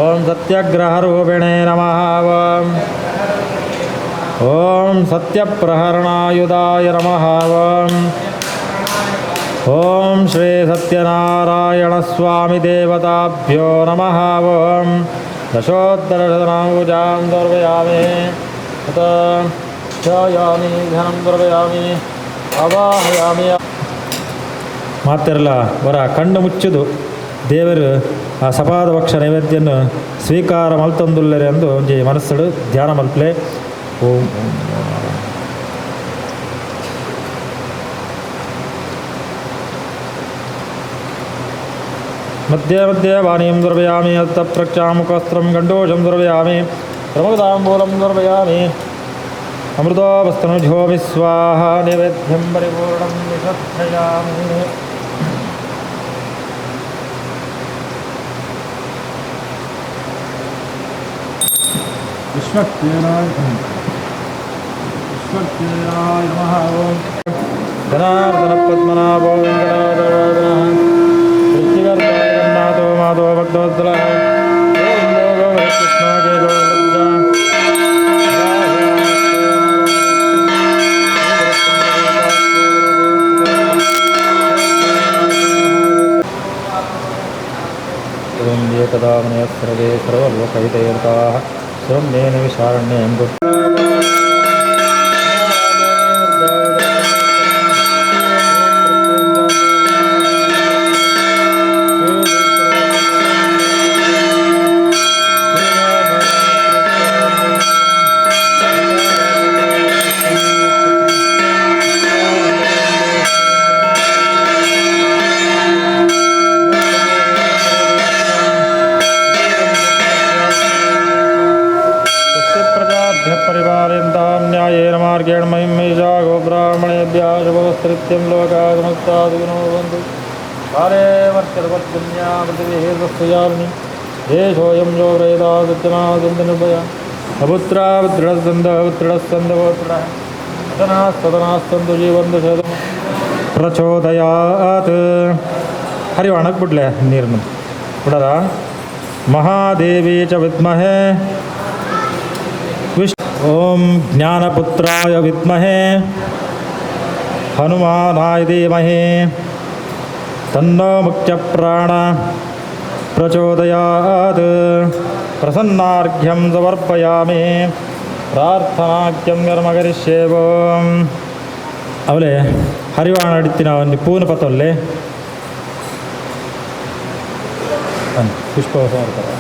C: ಓಂ ಸತ್ಯಗ್ರಹರೂಪಿಣೇ ನಮಃ ಓಂ ಸತ್ಯಪ್ರಹರಣಾಯುಧಾಯ ನಮಃ ಓಂ ಶ್ರೀ ಸತ್ಯನಾರಾಯಣ ಸ್ವಾಮಿ ದೇವತಾಭ್ಯೋ ನಮಃ ಓಂ ದಶೋತ್ತರಶತನಾಂಬುಜಾಂ ದರ್ವಯಾಮಿ ಅತ ಧ್ಯಾಯಾಮಿ ಧ್ಯಾನಂ ದರ್ವಯಾಮಿ ಅವಾಹಯಾಮಿ. ಮಾತಿರಲ್ಲ ವರ ಕಣ್ಣು ಮುಚ್ಚುದು ದೇವರು ಆ ಸಪಾದ ಭಕ್ಷ ನೈವೇದ್ಯನ್ನು ಸ್ವೀಕಾರ ಮಲ್ತೊಂದುಲ್ಲರೆ ಎಂದು ಒಂಜಿ ಮನಸ್ಸಡು ಧ್ಯಾನ ಮಲ್ಪಲೆ. ಓಂ ಮಧ್ಯೆ ಮಧ್ಯೆ ವಾಣಿಂ ದುರ್ವಯಾಮಿ ಅತ್ತ ಪ್ರಕ್ಷಾಮುಖಸ್ತ್ರಂ ಗಂಡೋಷಂ ದುರ್ವಯಾಮಿ ಪ್ರಮುದಾಂಬೂಲಂ ದುರ್ವಯಾಮಿ ಅಮೃತೋ ವಸ್ತನುಜೋ ವಿಸ್ವಾಹ ನೈವೇದ್ಯಂ ಪರಿಪೂರ್ಣಂ ನಿಷತ್ರಯಾಮಿ. ವಿಶ್ವಕ್ಸೇನಾಯ ನಮಃ. ಓಂ ಜನಾರ್ದನ ಪದ್ಮನಾಭೋ ವೆಂಕಟಾಚಲ ಋಷಿಗರ್ಭಾಯ ಗನ್ನಾಥೋ ಮಾಧವ ಭಕ್ತವತ್ಸಲ ಕೃಷ್ಣ ಜಯ ಏಕದಾ ಮನೆಯ ಸರ್ವೇ ಸರ್ವಲೋಕಹಿತೈರ್ತಾಃ ಸ್ವಂ ಮೇನ ವಿಶಾರಣ್ಯ ಎಂಬು. ಪರಿವಾರ್ಯಂತಾನ್ಯಾಯೇನ ಮಾರ್ಗೇಣ ಮಹಿಂ ಮಹಿಷಾ ಗೋಬ್ರಾಹ್ಮಣೇಭ್ಯಃ ಶುಭೋಸ್ತೃತ್ಯಂ ಲೋಕಾಃ ಸಮಸ್ತಾಃ ಸುಖಿನೋ ಭವಂತು. ಕಾಲೇ ವರ್ಷದ ಪರ್ಜನ್ಯಾ ಪೃಥಿವೀ ಸ್ವಸ್ತಿಜಾಲಿನಿ ದೇಶೋऽಯಂ ಯೋ ವ್ರೇದಾ ಸತ್ಯನಾದಂತನಿರ್ಭಯ ಅಪುತ್ರಾ ಪುತ್ರಿಡಸ್ಸಂದವೋತ್ರಿಡಃ ಸದನಾಸ್ತಂತು ಜೀವಂತು ಶತಂ ಪ್ರಚೋದಯಾತ್. ಹರಿ ಒಣಗಿ ಬಿಡ್ಲೆ ನೀರನ್ನು ಬಿಡದ. ಮಹಾದೇವಿ ಚ ವಿದ್ಮಹೇ ಓಂ ಜ್ಞಾನಪುತ್ರಾಯ ವಿದ್ಮಹೇ ಹನುಮಾನಾಯ ಧೀಮಹಿ ತನ್ನೋ ಮುಖ್ಯಪ್ರಾಣ ಪ್ರಚೋದಯಾತ್. ಪ್ರಸನ್ನಾರ್ಘ್ಯಂ ಸಮರ್ಪಯಾಮಿ ಪ್ರಾರ್ಥನಾಖ್ಯಂ ಕರ್ಮ ಕರಿಷ್ಯೆ. ಓಂ ಅವಳೆ ಹರಿವಾಣ ಅಡಿತಿನ ಒಂದು ಪೂನ ಪತ್ತೊಲ್ಲೆ ಪುಷ್ಪ ಮಾಡ್ತಾರೆ.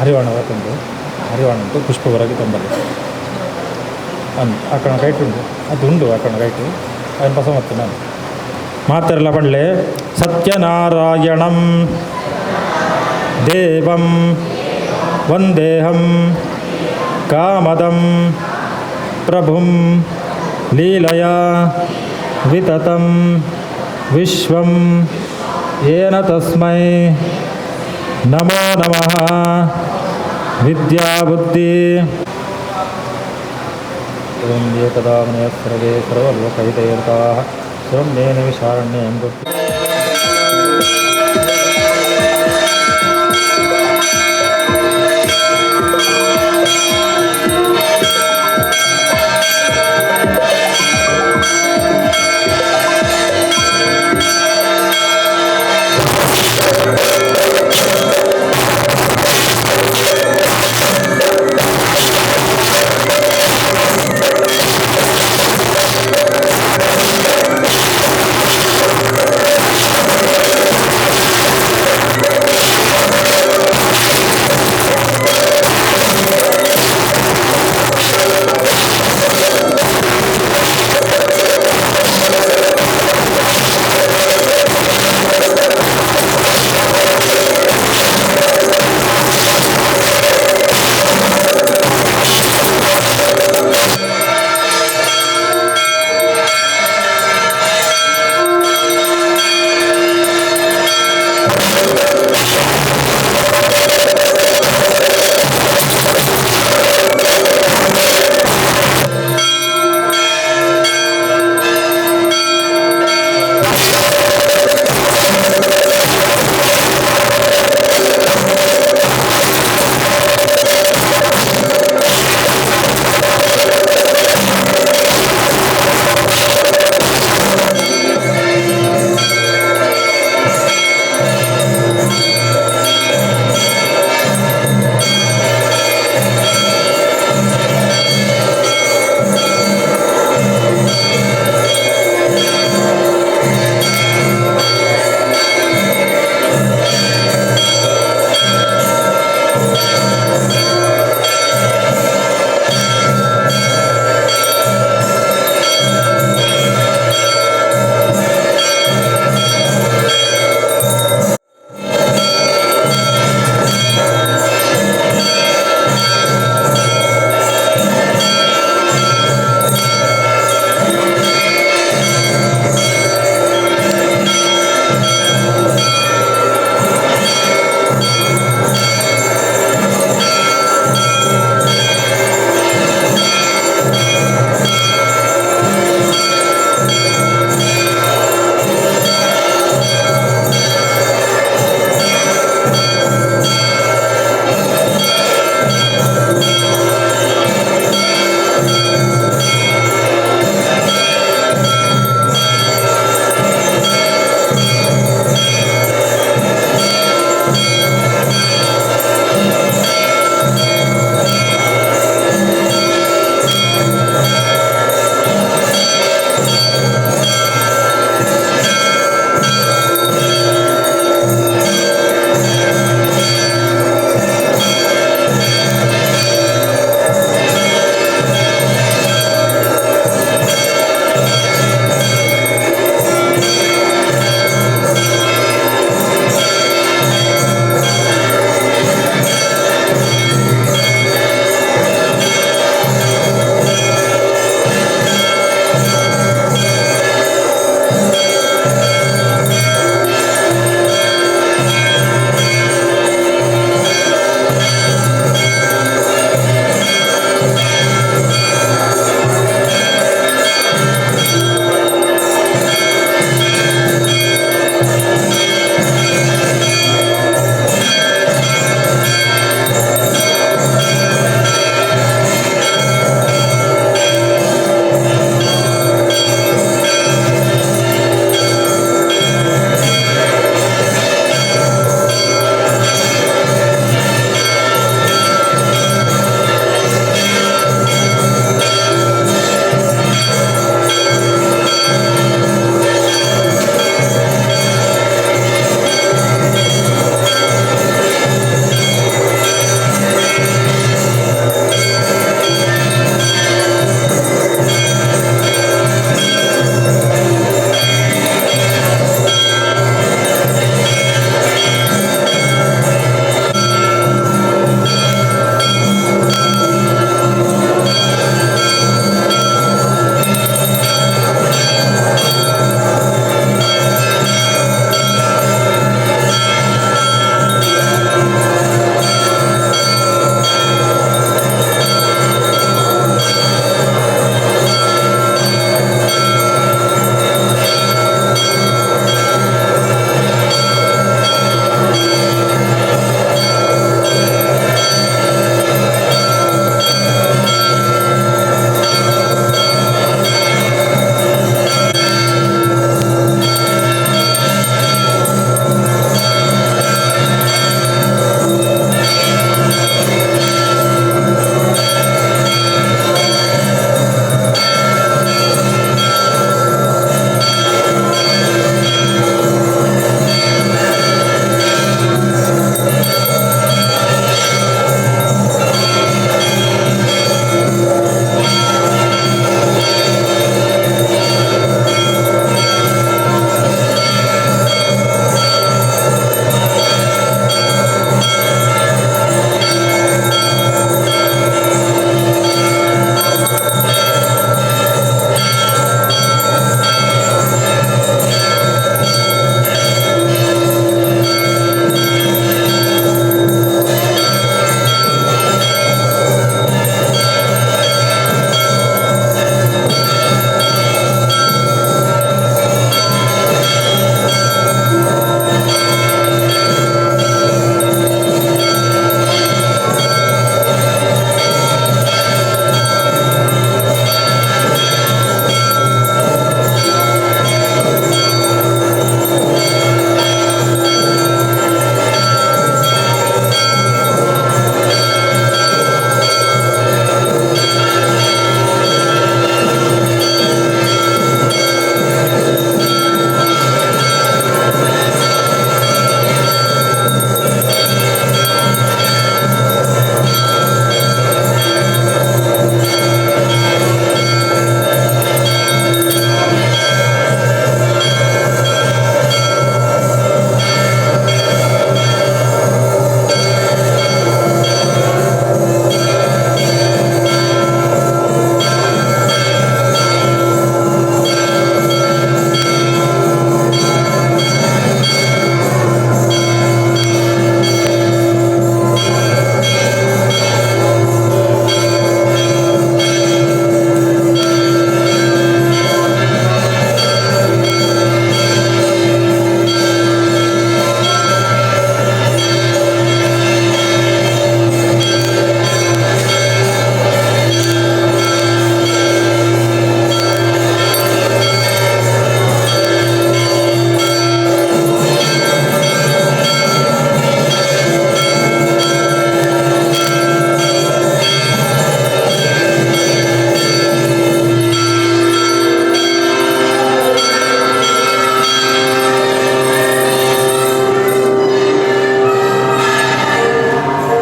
C: ಹರಿವಾಣ ತಂದು ಹರಿವಾಣಂತೂ ಪುಷ್ಪ ಹೊರಗೆ ತಂಬಲ್ಲಿ ಅಕ್ಕಣ ಕೈಟುಂಡು ಅದು ಉಂಡು ಅಕ್ಕಣ ಕೈಟು ಅದನ್ನು ಪಸ ಮತ್ತೆ ನಾನು ಮಾತಾರಲ್ಲ ಪಡ್ಲೆ. ಸತ್ಯನಾರಾಯಣಂ ದೇವಂ ವಂದೇಹಂ ಕಾಮದಂ ಪ್ರಭುಂ ಲೀಲಯ ವಿತತಂ ವಿಶ್ವಂ ಏನ ತಸ್ಮೈ ನಮೋ ನಮಃ ವಿದ್ಯಾ ಬುದ್ಧಿ ಓಂ ಏಕದಾ ಮನೆಯ ಸರ್ವೇ ಸರ್ವಲೋಕಹಿತೈರ್ತಾಃ ಸರ್ವಮೇನ ವಿಶಾರಣ್ಯಂ ಗುಪ್ತ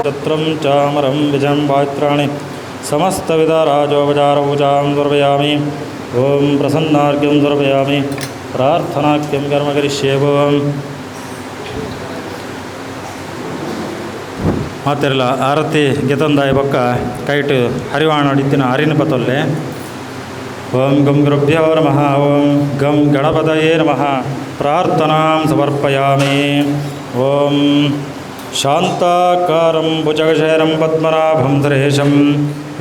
C: ಛತ್ರಂ ಚಾಮರಂ ವಿಜಂ ಪಾತ್ರಾಣಿ ಸಮಸ್ತವಿಧರಾಜೋಪಚಾರಪೂಜಾಂ ಸಮರ್ಪಯಾಮಿ. ಓಂ ಪ್ರಸನ್ನಾರ್ಘ್ಯಂ ಸಮರ್ಪಯಾಮಿ. ಪ್ರಾರ್ಥನಾಖ್ಯಂ ಕರ್ಮ ಕರಿಷ್ಯೆ. ಓಂ ಮಾತೆಲ್ಲ ಆರತಿ ಗೆತಂದಾಯ ಪಕ್ಕ ಕೈಟ್ ಹರಿವಾಣ ಅಡಿತಿನ ಹರಿನ ಪತೊಲ್ಲೆ. ಓಂ ಗಂ ಗುರುಭ್ಯೋ ನಮಃ. ಓಂ ಗಂ ಗಣಪತಯೇ ನಮಃ. ಪ್ರಾರ್ಥನಾಂ ಸಮರ್ಪಯಾಮಿ. ಓಂ ಶಾಂತಾಕಾರಂ ಭುಜಗಶಯನಂ ಪದ್ಮನಾಭಂ ಸುರೇಶಂ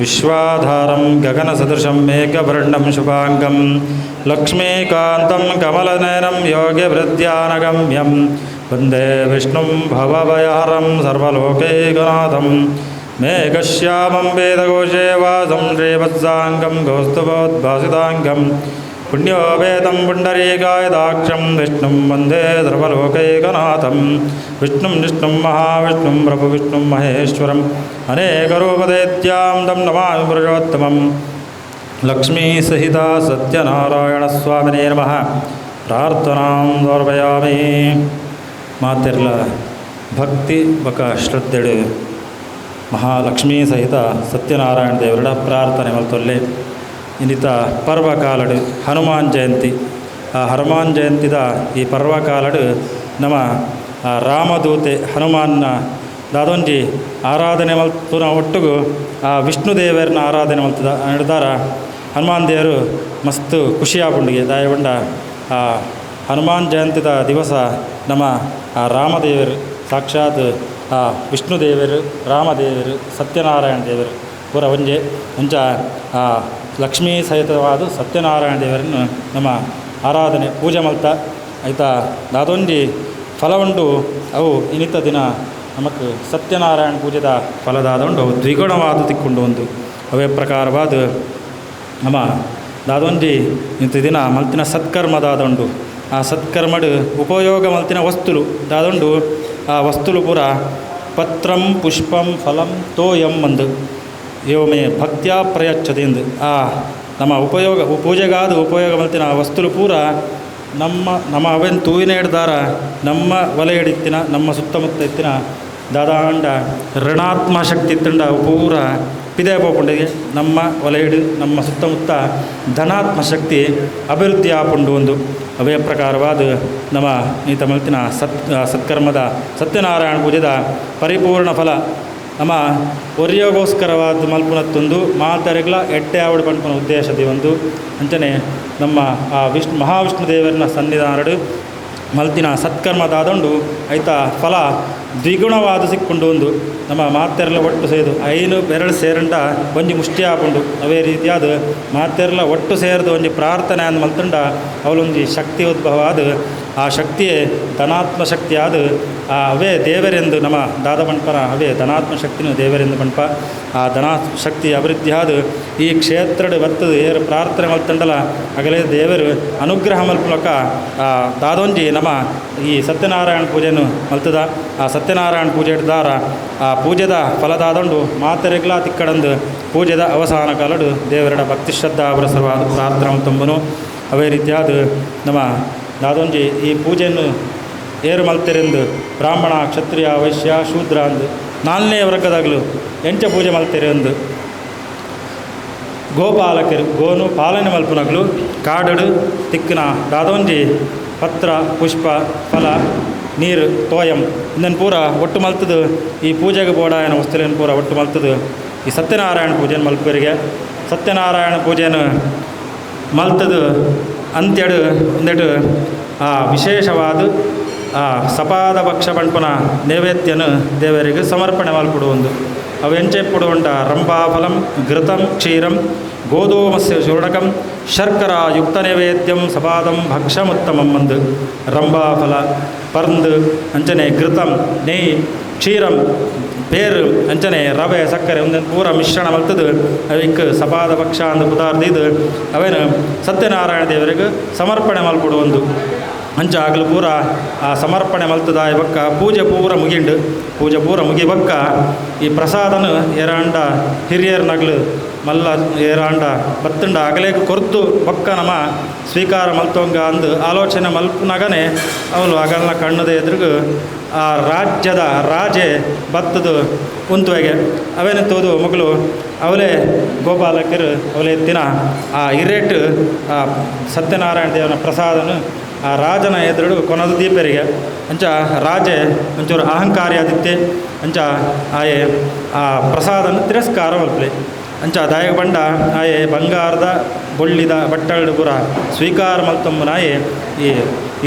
C: ವಿಶ್ವಾಧಾರಂ ಗಗನಸದೃಶಂ ಮೇಘವರ್ಣಂ ಶುಭಾಂಗಂ ಲಕ್ಷ್ಮೀಕಾಂತಂ ಕಮಲನಯನಂ ಯೋಗ್ಯವೃದ್ಧ್ಯಾನಗಮ್ಯಂ ವಂದೇ ವಿಷ್ಣುಂ ಭವಭಯಹರಂ ಸರ್ವಲೋಕೈಕನಾಥಂ ಮೇಘಶ್ಯಾಮಂ ವೇದಘೋಷೇ ವಾಸಂ ಶ್ರೀವತ್ಸಾಂಗಂ ಕೌಸ್ತುಭೋದ್ಭಾಸಿತಾಂಗಂ ಪುಣ್ಯೋ ವೇದಂ ಪುಂಡರೀಕಾಯದಾಕ್ಷಂ ವಿಷ್ಣುಂ ವಂದೇ ಸರ್ವಲೋಕೈಕನಾಥಂ ವಿಷ್ಣುಂ ವಿಷ್ಣುಂ ಮಹಾವಿಷ್ಣುಂ ಪ್ರಭುವಿಷ್ಣುಂ ಮಹೇಶ್ವರಂ ಅನೇಕರೂಪದೈತ್ಯಾಂ ತಂ ನಮಾಮಿ ಪುರುಷೋತ್ತಮಂ. ಲಕ್ಷ್ಮೀಸಹಿತ ಸತ್ಯನಾರಾಯಣಸ್ವಾಮಿನೇ ನಮಃ. ಪ್ರಾರ್ಥನಾಂ ಸಮರ್ಪಯಾಮಿ. ಮಾತೆರ್ಲ ಭಕ್ತಿ ಬಕ ಶ್ರದ್ಧೆಡು ಮಹಾಲಕ್ಷ್ಮೀ ಸಹಿತ ಸತ್ಯನಾರಾಯಣ ದೇವರ ಪ್ರಾರ್ಥನೆ ಮಲ್ತೊಲ್ಲೆ. ಇನ್ನಿತ ಪರ್ವಕಾಲಡು ಹನುಮಾನ್ ಜಯಂತಿ. ಆ ಹನುಮಾನ್ ಜಯಂತಿದ ಈ ಪರ್ವಕಾಲಡು ನಮ್ಮ ರಾಮದೂತೆ ಹನುಮಾನ್ನ ದಾದೊಂಜಿ ಆರಾಧನೆ ಮಲ್ತುನ ಒಟ್ಟಿಗೂ ಆ ವಿಷ್ಣು ದೇವರನ್ನ ಆರಾಧನೆ ಮಲ್ತದ ನಡೆದಾರ ಹನುಮಾನ್ ದೇವರು ಮಸ್ತ್ ಖುಷಿಯಾಪುಂಡಿಗೆ ದಾಯಗೊಂಡ ಆ ಹನುಮಾನ್ ಜಯಂತಿದ ದಿವಸ ನಮ್ಮ ಆ ರಾಮದೇವರು ಸಾಕ್ಷಾತ್ ಆ ವಿಷ್ಣು ದೇವರು ರಾಮದೇವರು ಸತ್ಯನಾರಾಯಣ ದೇವರು ಪೂರ ಒಂಜೆ ಮುಂಚ ಆ ಲಕ್ಷ್ಮೀ ಸಹಿತವಾದ ಸತ್ಯನಾರಾಯಣ ದೇವರನ್ನು ನಮ್ಮ ಆರಾಧನೆ ಪೂಜೆ ಮಲ್ತ ಆಯ್ತಾ ದಾದೊಂಜಿ ಫಲ ಉಂಡು ಅವು ಇನ್ನಿತ ದಿನ ನಮಕ್ ಸತ್ಯನಾರಾಯಣ ಪೂಜೆದ ಫಲದಾದುಂಡು ಅವು ದ್ವಿಗುಣವಾದ ತಿಕ್ಕೊಂಡು ಒಂದು ಅವೇ ಪ್ರಕಾರವಾದ ನಮ್ಮ ದಾದೊಂಜಿ ಇಂಥ ದಿನ ಮಲ್ತಿನ ಸತ್ಕರ್ಮದಾದುಂಡು. ಆ ಸತ್ಕರ್ಮಡು ಉಪಯೋಗ ಮಲ್ತಿನ ವಸ್ತುಲು ದಾದುಂಡು. ಆ ವಸ್ತುಲು ಪೂರ ಪತ್ರಂ ಪುಷ್ಪಂ ಫಲಂ ತೋಯಂ ಅಂದು ಯೋಮೇ ಭಕ್ತ್ಯಾ ಪ್ರಯಚ್ಛತೆಂದು ಆ ನಮ್ಮ ಉಪಯೋಗ ಪೂಜೆಗಾದ ಉಪಯೋಗ ಮಲ್ತಿನ ಆ ವಸ್ತುಲು ಪೂರ ನಮ್ಮ ಅವೇನು ತೂವಿನ ಹಿಡ್ದಾರ ನಮ್ಮ ಒಲೆ ಹಿಡಿತಿನ ನಮ್ಮ ಸುತ್ತಮುತ್ತ ಎತ್ತಿನ ದಾದಾಂಡ ಋಣಾತ್ಮ ಶಕ್ತಿ ಇತ್ತಂಡ ಪೂರ ಪಿದೆ ಪೋಪುಂಡಿಗೆ ನಮ್ಮ ಒಲೆ ಹಿಡಿ ನಮ್ಮ ಸುತ್ತಮುತ್ತ ಧನಾತ್ಮ ಶಕ್ತಿ ಅಭಿವೃದ್ಧಿ ಆಪುಂಡು ಒಂದು ಅವೇ ಪ್ರಕಾರವಾದ ನಮ್ಮ ಈತ ಮಲ್ತಿನ ಸತ್ಕರ್ಮದ ಸತ್ಯನಾರಾಯಣ ಪೂಜೆದ ಪರಿಪೂರ್ಣ ಫಲ ನಮ್ಮ ಒರಿಯೋಗೋಸ್ಕರವಾದ ಮಲ್ಪುನತ್ತೊಂದು ಮಾತರೆಗ್ಲ ಎಟ್ಟೆ ಆವಡು ಪಂಪನ ಉದ್ದೇಶದಿ ಒಂದು ಅಂಚನೆ ನಮ್ಮ ಆ ಮಹಾವಿಷ್ಣು ದೇವರನ್ನ ಸನ್ನಿಧಾನಡು ಮಲ್ತಿನ ಸತ್ಕರ್ಮದಾದಂಡು ಐತ ಫಲ ದ್ವಿಗುಣವಾದ ಸಿಕ್ಕೊಂಡು ಒಂದು ನಮ್ಮ ಮಾತೆರ್ಲ ಒಟ್ಟು ಸೇದು ಐನು ಬೆರಳು ಸೇರಂಡ ಒಂಜಿ ಮುಷ್ಟಿ ಆಪುಂಡು ಅವೇ ರೀತಿಯಾದ ಮಾತೆರ್ಲ ಒಟ್ಟು ಸೇರಿದ ಒಂಜಿ ಪ್ರಾರ್ಥನೆ ಅಂದು ಮಲ್ತಂಡ ಅವಳೊಂಜಿ ಶಕ್ತಿ ಉದ್ಭವ ಆದ ಆ ಶಕ್ತಿಯೇ ಧನಾತ್ಮ ಶಕ್ತಿ ಆದ ಅವೇ ದೇವರೆಂದು ನಮ್ಮ ದಾದ ಪಂಪನ ಅವೇ ಧನಾತ್ಮ ಶಕ್ತಿನೂ ದೇವರೆಂದು ಪಂಪ ಆ ಧನಾತ್ಮ ಶಕ್ತಿ ಅಭಿವೃದ್ಧಿ ಆದ ಈ ಕ್ಷೇತ್ರಡು ಬರ್ತದ ಏರು ಪ್ರಾರ್ಥನೆ ಮಲ್ತಂಡಲ ಅಗಲೇ ದೇವರು ಅನುಗ್ರಹ ಮಲ್ಪಲಕ ದಾದೊಂಜಿ ನಮ್ಮ ಈ ಸತ್ಯನಾರಾಯಣ ಪೂಜೆಯನ್ನು ಮಲ್ತದ ಆ ಸತ್ಯನಾರಾಯಣ ಪೂಜೆ ಹಿಡ್ದಾರ ಆ ಪೂಜೆದ ಫಲದಾದಂಡು ಮಾತೆರೆಗ್ಲಾ ತಿಕ್ಕಡಂದು ಪೂಜೆದ ಅವಸಾನ ಕಾಲಡು ದೇವರಡ ಭಕ್ತಿ ಶ್ರದ್ಧಾ ಪುರಸರವಾದ ಪ್ರಾರ್ಥನಾ ತಂಬನು ಅವೇ ರೀತಿಯಾದ ನಮ್ಮ ದಾದೊಂಜಿ ಈ ಪೂಜೆಯನ್ನು ಏರು ಮಲ್ತೆರೆಂದು ಬ್ರಾಹ್ಮಣ ಕ್ಷತ್ರಿಯ ವೈಶ್ಯ ಶೂದ್ರ ಅಂದು 4ನೇ ವರ್ಗದಾಗಲು ಎಂಚ ಪೂಜೆ ಮಲ್ತೆರೆ ಅಂದು ಗೋಪಾಲಕರು ಗೋನು ಪಾಲನೆ ಮಲ್ಪುನಗ್ಲು ಕಾಡಡು ತಿಕ್ಕಿನ ದಾದೊಂಜಿ ಪತ್ರ ಪುಷ್ಪ ಫಲ ನೀರು ತೋಯಂ ಇಂದನ್ನು ಪೂರ ಒಟ್ಟು ಮಲ್ತದು ಈ ಪೂಜೆಗೆ ಬೋಡಾಯನ ವಸ್ತುಲೇನು ಪೂರ ಒಟ್ಟು ಮಲ್ತದು ಈ ಸತ್ಯನಾರಾಯಣ ಪೂಜೆಯನ್ನು ಮಲ್ಪರಿಗೆ ಸತ್ಯನಾರಾಯಣ ಪೂಜೆಯನ್ನು ಮಲ್ತದು ಅಂತ್ಯಡು ಒಂದೆಟ್ಟು ಆ ವಿಶೇಷವಾದ ಆ ಸಪಾದ ಭಕ್ಷ ಪಂಪನ ನೈವೇದ್ಯನು ದೇವರಿಗೆ ಸಮರ್ಪಣೆ ಮಲ್ಪಡುವುದು ಅವೆಂಚೆ ಪುಡುವಂಡ ರಂಭಾಫಲಂ ಘೃತಂ ಕ್ಷೀರಂ ಗೋಧೂಮಸ್ಯ ಚೂರ್ಣಕಂ ಶರ್ಕರ ಯುಕ್ತ ನೈವೇದ್ಯಂ ಸಪಾದಂ ಭಕ್ಷಮುತ್ತಮಂ ಅಂದು ರಂಭಾಫಲ ಪರ್ಂದು ಅಂಚನೆ ಘೃತಂ ನೆಯ್ ಕ್ಷೀರಂ ಬೇರು ಅಂಚನೆ ರವೆ ಸಕ್ಕರೆ ಒಂದೊಂದು ಪೂರ ಮಿಶ್ರಣ ಮಲ್ತದು ಅವಕ್ಕೆ ಸಪಾದ ಪಕ್ಷ ಅಂದು ಪದಾರ್ಥ ಇದು ಅವೇನು ಸತ್ಯನಾರಾಯಣ ದೇವರಿಗೆ ಸಮರ್ಪಣೆ ಮಲ್ಪಡುವುದು ಅಂಚ ಆಗಲು ಪೂರ ಆ ಸಮರ್ಪಣೆ ಮಲ್ತದಾಯ ಬಕ್ಕ ಪೂಜೆ ಪೂರ ಮುಗಿಂಡು ಪೂಜೆ ಪೂರ ಮುಗಿಬಕ್ಕ ಈ ಪ್ರಸಾದನು ಎರಂಡ ಹಿರಿಯರ ನಗಲು ಮಲ್ಲ ಏರಾಂಡ ಬತ್ತಂಡ ಅಗಲೇಗ ಕೊರ್ತು ಬೊಕ್ಕ ನಮ್ಮ ಸ್ವೀಕಾರ ಮಲ್ತೊಂಗ ಅಂದು ಆಲೋಚನೆ ಮಲ್ಪನಾಗನೆ ಅವಳು ಅಗಲ್ನ ಕಣ್ಣದ ಎದುರುಗು ಆ ರಾಜ್ಯದ ರಾಜೆ ಬತ್ತದು ಉಂತುವೆಗೆ ಅವೇನೆತ್ತೋದು ಮಗಳು ಅವಲೇ ಗೋಪಾಲಕರು ಅವಲೇ ಎತ್ತಿನ ಆ ಹಿರೇಟು ಆ ಸತ್ಯನಾರಾಯಣ ದೇವನ ಪ್ರಸಾದನು ಆ ರಾಜನ ಎದುರು ಕೊನದು ದೀಪರಿಗೆ ಅಂಚ ರಾಜೆ ಒಂಚೂರು ಅಹಂಕಾರಿ ಆದಿತ್ತೆ ಅಂಚ ಆಯೆ ಆ ಪ್ರಸಾದನ ತಿರಸ್ಕಾರ ಮಲ್ಪಲೆ ಅಂಚ ದಾಯಕ ಬಂಡ ಆಯೆ ಬಂಗಾರದ ಬೊಳ್ಳಿದ ಬಟ್ಟಳು ಪುರ ಸ್ವೀಕಾರ ಮಲ್ತೊಂಬನಾಯೆ ಈ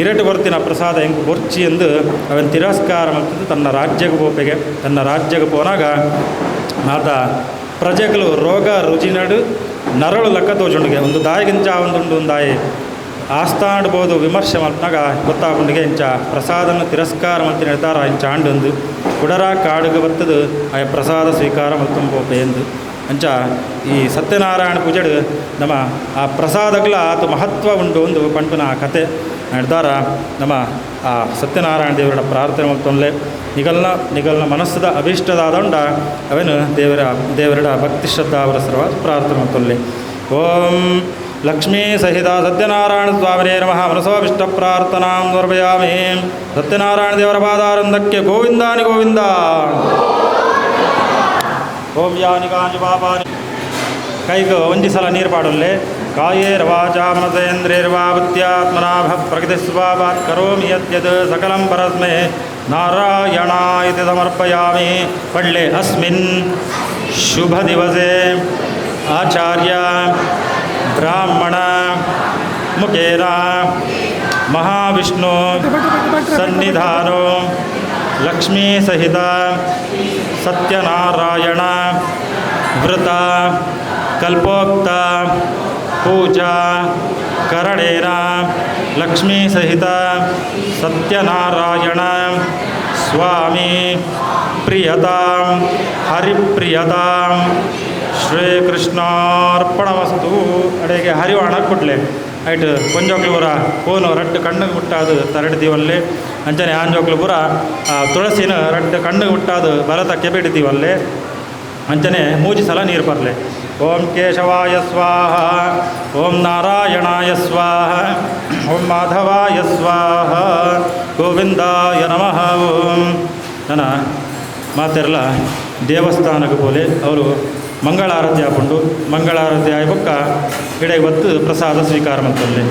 C: ಇರಟು ಬರ್ತಿನ ಪ್ರಸಾದ ಹೆಂಗೆ ಬೊರ್ಚಿ ಎಂದು ಅವನ್ ತಿರಸ್ಕಾರ ಮಲ್ತದ್ದು ತನ್ನ ರಾಜ್ಯಕ್ಕೆ ಹೋಪೆಗೆ ತನ್ನ ರಾಜ್ಯಕ್ಕೆ ಪೋನಾಗ ಆತ ಪ್ರಜೆಗಳು ರೋಗ ರುಜಿನಡು ನರಳು ಲೆಕ್ಕ ತೋಜುಂಡಿಗೆ ಒಂದು ದಾಯಿಗಿಂಚ ಒಂದುಂಡು ದಾಯಿ ಆಸ್ತಾಡ್ಬೋದು ವಿಮರ್ಶೆ ಮಲ್ಪನಾಗ ಗೊತ್ತಾಗುಂಡಿಗೆ ಇಂಚ ಪ್ರಸಾದನ ತಿರಸ್ಕಾರ ಮಲ್ತಿ ನಿರ್ಧಾರ ಇಂಚ ಆಂಡೊಂದು ಕುಡರ ಕಾಡುಗೆ ಬರ್ತದು ಆ ಪ್ರಸಾದ ಸ್ವೀಕಾರ ಮಲ್ತೊಂಬೋಪೆ ಎಂದು ಅಂಚ ಈ ಸತ್ಯನಾರಾಯಣ ಪೂಜೆಡು ನಮ್ಮ ಆ ಪ್ರಸಾದಗಳ ಅದು ಮಹತ್ವ ಉಂಡು ಒಂದು ಪಂಪನ ಕತೆ ನಿರ್ಧಾರ ನಮ್ಮ ಆ ಸತ್ಯನಾರಾಯಣ ದೇವರ ಪ್ರಾರ್ಥನೆ ಮಲ್ತೊಂದ್ಲೆ ನಿಗಲ್ನ ಮನಸ್ಸದ ಅಭೀಷ್ಟದಾದಂಡ ಅವೇನು ದೇವರ ಭಕ್ತಿ ಶ್ರದ್ಧಾ ಅವರ ಸರ್ವಾದ ಪ್ರಾರ್ಥನೆ ಮಲ್ತೊಲ್ಲೆ ಓಂ ಲಕ್ಷ್ಮೀ ಸಹಿತ ಸತ್ಯನಾರಾಯಣ ಸ್ವಾಮಿನೇ ನಮಃ ಮನಸೋಭಿಷ್ಟ ಪ್ರಾರ್ಥನಾಂ ಸಮರ್ಪಯಾಮಿ. ಸತ್ಯನಾರಾಯಣ ದೇವರ ಪಾದಾರಂದಕ್ಕೆ ಗೋವಿಂದಾನಿ ಗೋವಿಂದ. ಓಂ ಯಾನಿ ಕಾಂಜಿ ಪಾಪಾನಿ ಕೈಗೆ ಒಂಜಿ ಸಲ ನೀರು ಪಾಡೊಲ್ಲೆ ಕಾಯೇರ ವಾಚಾ ಮನಸೇಂದ್ರಿರ್ವಾ ಬುದ್ಧ್ಯಾತ್ಮನಾಭ ಪ್ರಕೃತಿ ಸ್ವಭಾವಾತ್ ಕರೋಮಿ ಯದ್ಯದ್ ಸಕಲಂ ಪರಸ್ಮೈ ನಾರಾಯಣಾಯ ಇತಿ ಸಮರ್ಪಯಾಮಿ. ಪಳ್ಳೆ ಅಸ್ಮಿನ್ ಶುಭ ದಿವಸೆ ಆಚಾರ್ಯ ಬ್ರಾಹ್ಮಣ ಮುಖೇನ ಮಹಾವಿಷ್ಣು ಸನ್ನಿಧಾನೋ ಲಕ್ಷ್ಮೀ ಸಹಿತ ಸತ್ಯನಾರಾಯಣ ವೃತ ಕಲ್ಪೋಕ್ತ ಪೂಜಾ ಕರಣೇನ ಲಕ್ಷ್ಮೀ ಸಹಿತ ಸತ್ಯನಾರಾಯಣ ಸ್ವಾಮಿ ಪ್ರಿಯತಾಂ ಹರಿಪ್ರಿಯತಾಂ ಶ್ರೀಕೃಷ್ಣಾರ್ಪಣವಸ್ತು. ಅಡೆಗೆ ಹರಿವಾಣ ಕೊಡ್ಲೆ ಆಯ್ತು ಕೊಂಜೋಕ್ಲು ಪುರ ಫೋನು ರಟ್ಟು ಕಣ್ಣಿಗೆ ಮುಟ್ಟಾದು ತರಡ್ತೀವಲ್ಲೇ ಅಂಚನೆ ಆಂಜೋಕ್ಲು ಪುರ ತುಳಸಿನ ರಟ್ಟು ಕಣ್ಣಿಗೆ ಮುಟ್ಟಾದು ಬಲತಕ್ಕೆ ಬಿಡ್ತೀವಲ್ಲೇ ಅಂಚನೆ ಮೂಜಿ ಸಲ ನೀರು ಬರಲೆ. ಓಂ ಕೇಶವಾಯ ಸ್ವಾಹ, ಓಂ ನಾರಾಯಣಾಯ ಸ್ವಾಹ, ಓಂ ಮಾಧವಾಯ ಸ್ವಾಹ, ಗೋವಿಂದಾಯ ನಮಃ. ಓಂ ನನ್ನ ಮಾತೆರಲ ದೇವಸ್ಥಾನಕ್ಕೆ ಬೋಲೆ ಅವರು ಮಂಗಳಾರತಿ ಹಾಕೊಂಡು ಮಂಗಳಾರತಿ ಆಯ್ಬಕ್ಕ ಇಡೆಗೆ ಬತ್ತು ಪ್ರಸಾದ ಸ್ವೀಕಾರ ಮಾಡ್ತಲ್ಲೇ.